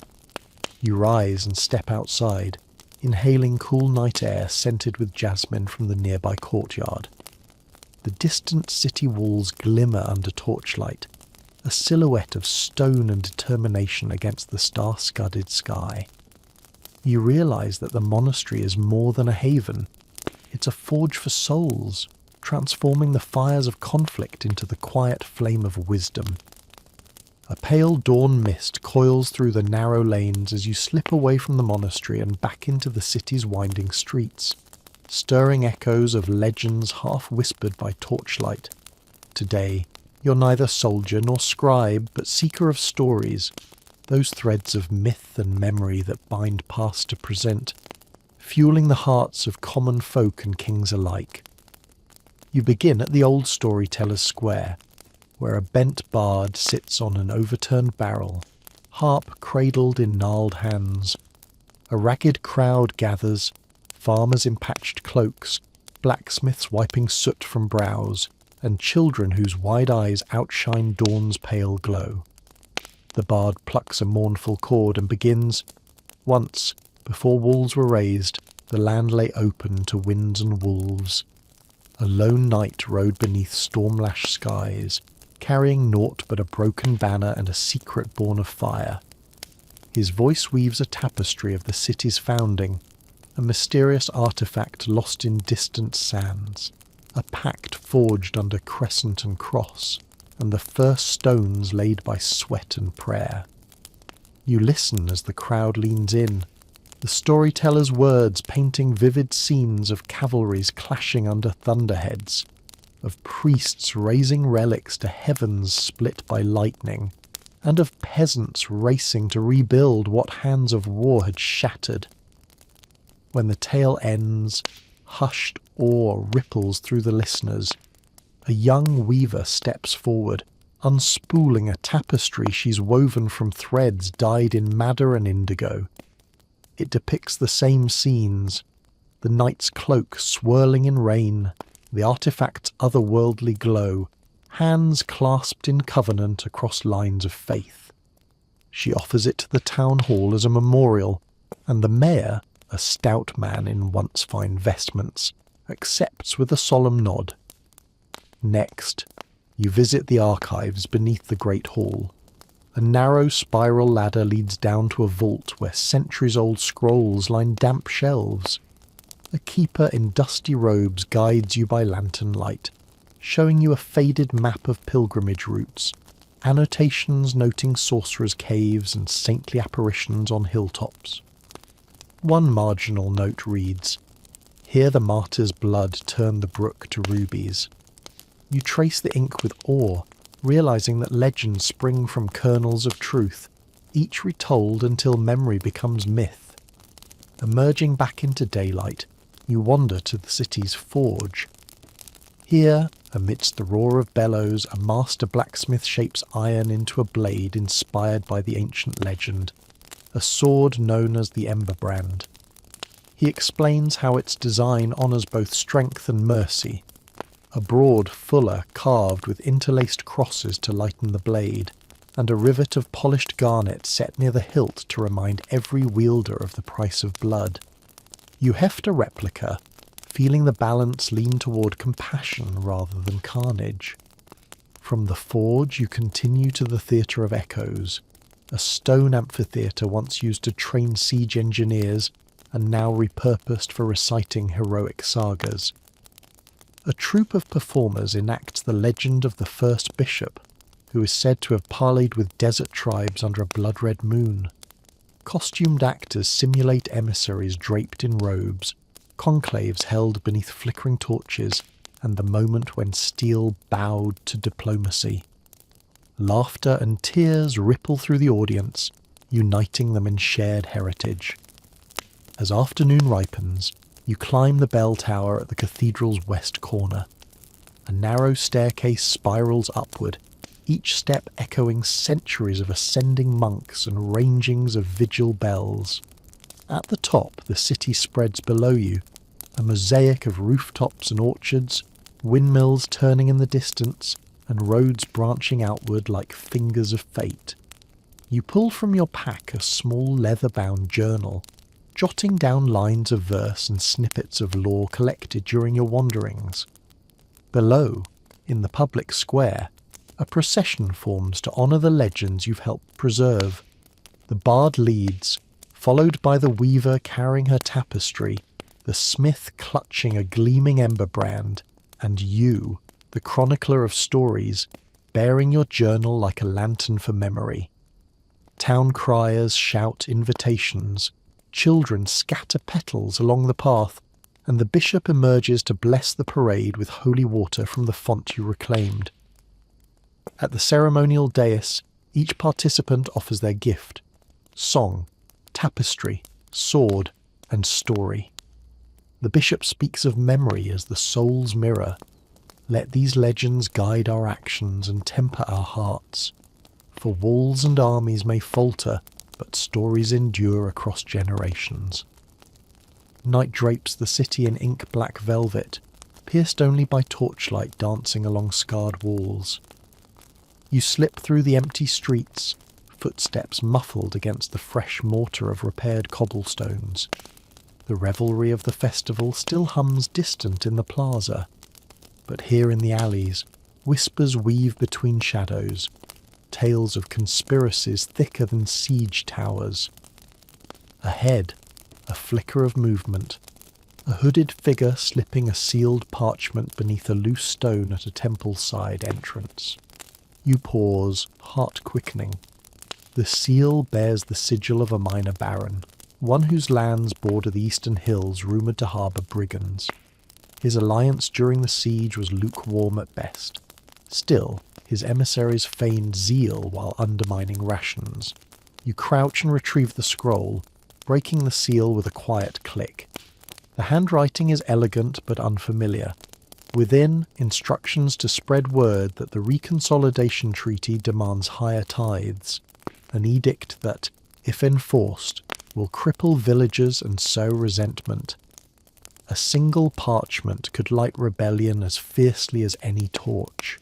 You rise and step outside, inhaling cool night air scented with jasmine from the nearby courtyard. The distant city walls glimmer under torchlight, a silhouette of stone and determination against the star-studded sky. You realise that the monastery is more than a haven. It's a forge for souls, transforming the fires of conflict into the quiet flame of wisdom. A pale dawn mist coils through the narrow lanes as you slip away from the monastery and back into the city's winding streets, stirring echoes of legends half whispered by torchlight. Today, you're neither soldier nor scribe, but seeker of stories, those threads of myth and memory that bind past to present, fueling the hearts of common folk and kings alike. You begin at the old storyteller's square, where a bent bard sits on an overturned barrel, harp cradled in gnarled hands. A ragged crowd gathers, farmers in patched cloaks, blacksmiths wiping soot from brows, and children whose wide eyes outshine dawn's pale glow. The bard plucks a mournful chord and begins, "Once, before walls were raised, the land lay open to winds and wolves. A lone knight rode beneath storm-lashed skies, carrying naught but a broken banner and a secret born of fire. His voice weaves a tapestry of the city's founding, a mysterious artifact lost in distant sands, a pact forged under crescent and cross, and the first stones laid by sweat and prayer." You listen as the crowd leans in, the storyteller's words painting vivid scenes of cavalries clashing under thunderheads, of priests raising relics to heavens split by lightning, and of peasants racing to rebuild what hands of war had shattered. When the tale ends, hushed awe ripples through the listeners. A young weaver steps forward, unspooling a tapestry she's woven from threads dyed in madder and indigo. It depicts the same scenes, the knight's cloak swirling in rain, the artifact's otherworldly glow, hands clasped in covenant across lines of faith. She offers it to the town hall as a memorial, and the mayor, a stout man in once fine vestments, accepts with a solemn nod. Next, you visit the archives beneath the great hall. A narrow spiral ladder leads down to a vault where centuries-old scrolls line damp shelves. A keeper in dusty robes guides you by lantern light, showing you a faded map of pilgrimage routes, annotations noting sorcerers' caves and saintly apparitions on hilltops. One marginal note reads, "Here the martyr's blood turned the brook to rubies." You trace the ink with awe, realizing that legends spring from kernels of truth, each retold until memory becomes myth. Emerging back into daylight, you wander to the city's forge. Here, amidst the roar of bellows, a master blacksmith shapes iron into a blade inspired by the ancient legend, a sword known as the Ember Brand. He explains how its design honours both strength and mercy. A broad fuller carved with interlaced crosses to lighten the blade, and a rivet of polished garnet set near the hilt to remind every wielder of the price of blood. You heft a replica, feeling the balance lean toward compassion rather than carnage. From the forge you continue to the Theatre of Echoes, a stone amphitheatre once used to train siege engineers and now repurposed for reciting heroic sagas. A troupe of performers enacts the legend of the first bishop, who is said to have parleyed with desert tribes under a blood-red moon. Costumed actors simulate emissaries draped in robes, conclaves held beneath flickering torches, and the moment when steel bowed to diplomacy. Laughter and tears ripple through the audience, uniting them in shared heritage. As afternoon ripens, you climb the bell tower at the cathedral's west corner. A narrow staircase spirals upward, each step echoing centuries of ascending monks and rangings of vigil bells. At the top, the city spreads below you, a mosaic of rooftops and orchards, windmills turning in the distance, and roads branching outward like fingers of fate. You pull from your pack a small leather-bound journal, jotting down lines of verse and snippets of lore collected during your wanderings. Below, in the public square, a procession forms to honour the legends you've helped preserve. The bard leads, followed by the weaver carrying her tapestry, the smith clutching a gleaming ember brand, and you, the chronicler of stories, bearing your journal like a lantern for memory. Town criers shout invitations, children scatter petals along the path, and the bishop emerges to bless the parade with holy water from the font you reclaimed. At the ceremonial dais, Each participant offers their gift: song, tapestry, sword, and story. The bishop speaks of memory as the soul's mirror. Let these legends guide our actions and temper our hearts. For walls and armies may falter, but stories endure across generations. Night drapes the city in ink-black velvet, pierced only by torchlight dancing along scarred walls. You slip through the empty streets, footsteps muffled against the fresh mortar of repaired cobblestones. The revelry of the festival still hums distant in the plaza, but here in the alleys, whispers weave between shadows, tales of conspiracies thicker than siege towers. Ahead, a flicker of movement, a hooded figure slipping a sealed parchment beneath a loose stone at a temple side entrance. You pause, heart quickening. The seal bears the sigil of a minor baron, one whose lands border the eastern hills rumoured to harbour brigands. His alliance during the siege was lukewarm at best. Still, his emissaries feigned zeal while undermining rations. You crouch and retrieve the scroll, breaking the seal with a quiet click. The handwriting is elegant but unfamiliar. Within, instructions to spread word that the Reconsolidation Treaty demands higher tithes, an edict that, if enforced, will cripple villagers and sow resentment. A single parchment could light rebellion as fiercely as any torch.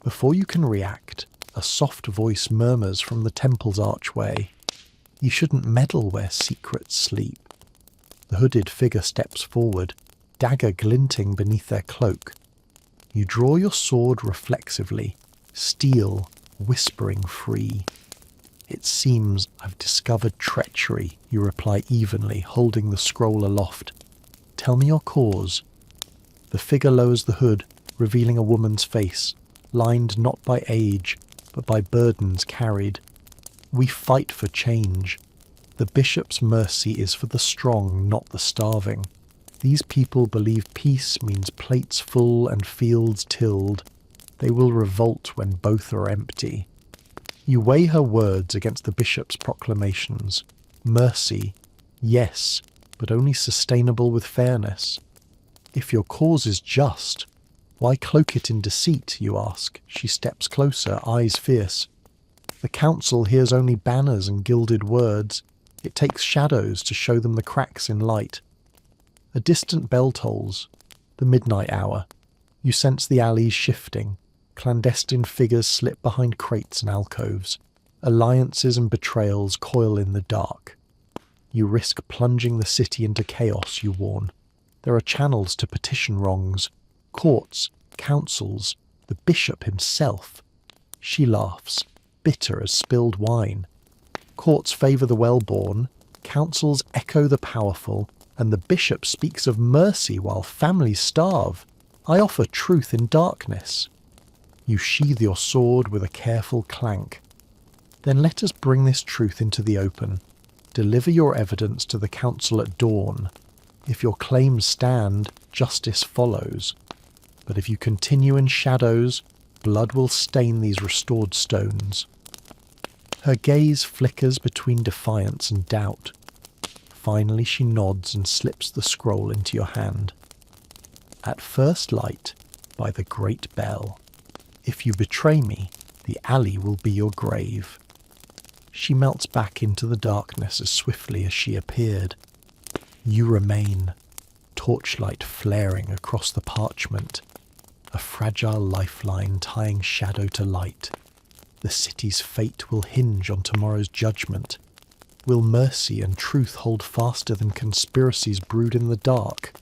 Before you can react, a soft voice murmurs from the temple's archway. You shouldn't meddle where secrets sleep. The hooded figure steps forward, dagger glinting beneath their cloak. You draw your sword reflexively, steel whispering free. It seems I've discovered treachery, you reply evenly, holding the scroll aloft. Tell me your cause. The figure lowers the hood, revealing a woman's face, lined not by age, but by burdens carried. We fight for change. The bishop's mercy is for the strong, not the starving. These people believe peace means plates full and fields tilled. They will revolt when both are empty. You weigh her words against the bishop's proclamations. Mercy, yes, but only sustainable with fairness. If your cause is just, why cloak it in deceit, you ask? She steps closer, eyes fierce. The council hears only banners and gilded words. It takes shadows to show them the cracks in light. A distant bell tolls, the midnight hour. You sense the alleys shifting. Clandestine figures slip behind crates and alcoves. Alliances and betrayals coil in the dark. You risk plunging the city into chaos, you warn. There are channels to petition wrongs. Courts, councils, the bishop himself. She laughs, bitter as spilled wine. Courts favour the well-born, councils echo the powerful, and the bishop speaks of mercy while families starve. I offer truth in darkness. You sheathe your sword with a careful clank. Then let us bring this truth into the open. Deliver your evidence to the council at dawn. If your claims stand, justice follows. But if you continue in shadows, blood will stain these restored stones. Her gaze flickers between defiance and doubt. Finally she nods and slips the scroll into your hand. At first light, by the great bell. If you betray me, the alley will be your grave. She melts back into the darkness as swiftly as she appeared. You remain, torchlight flaring across the parchment, a fragile lifeline tying shadow to light. The city's fate will hinge on tomorrow's judgment. Will mercy and truth hold faster than conspiracies brewed in the dark?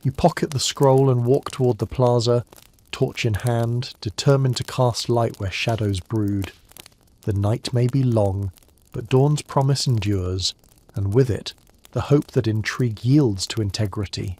You pocket the scroll and walk toward the plaza, torch in hand, determined to cast light where shadows brood. The night may be long, but dawn's promise endures, and with it, the hope that intrigue yields to integrity.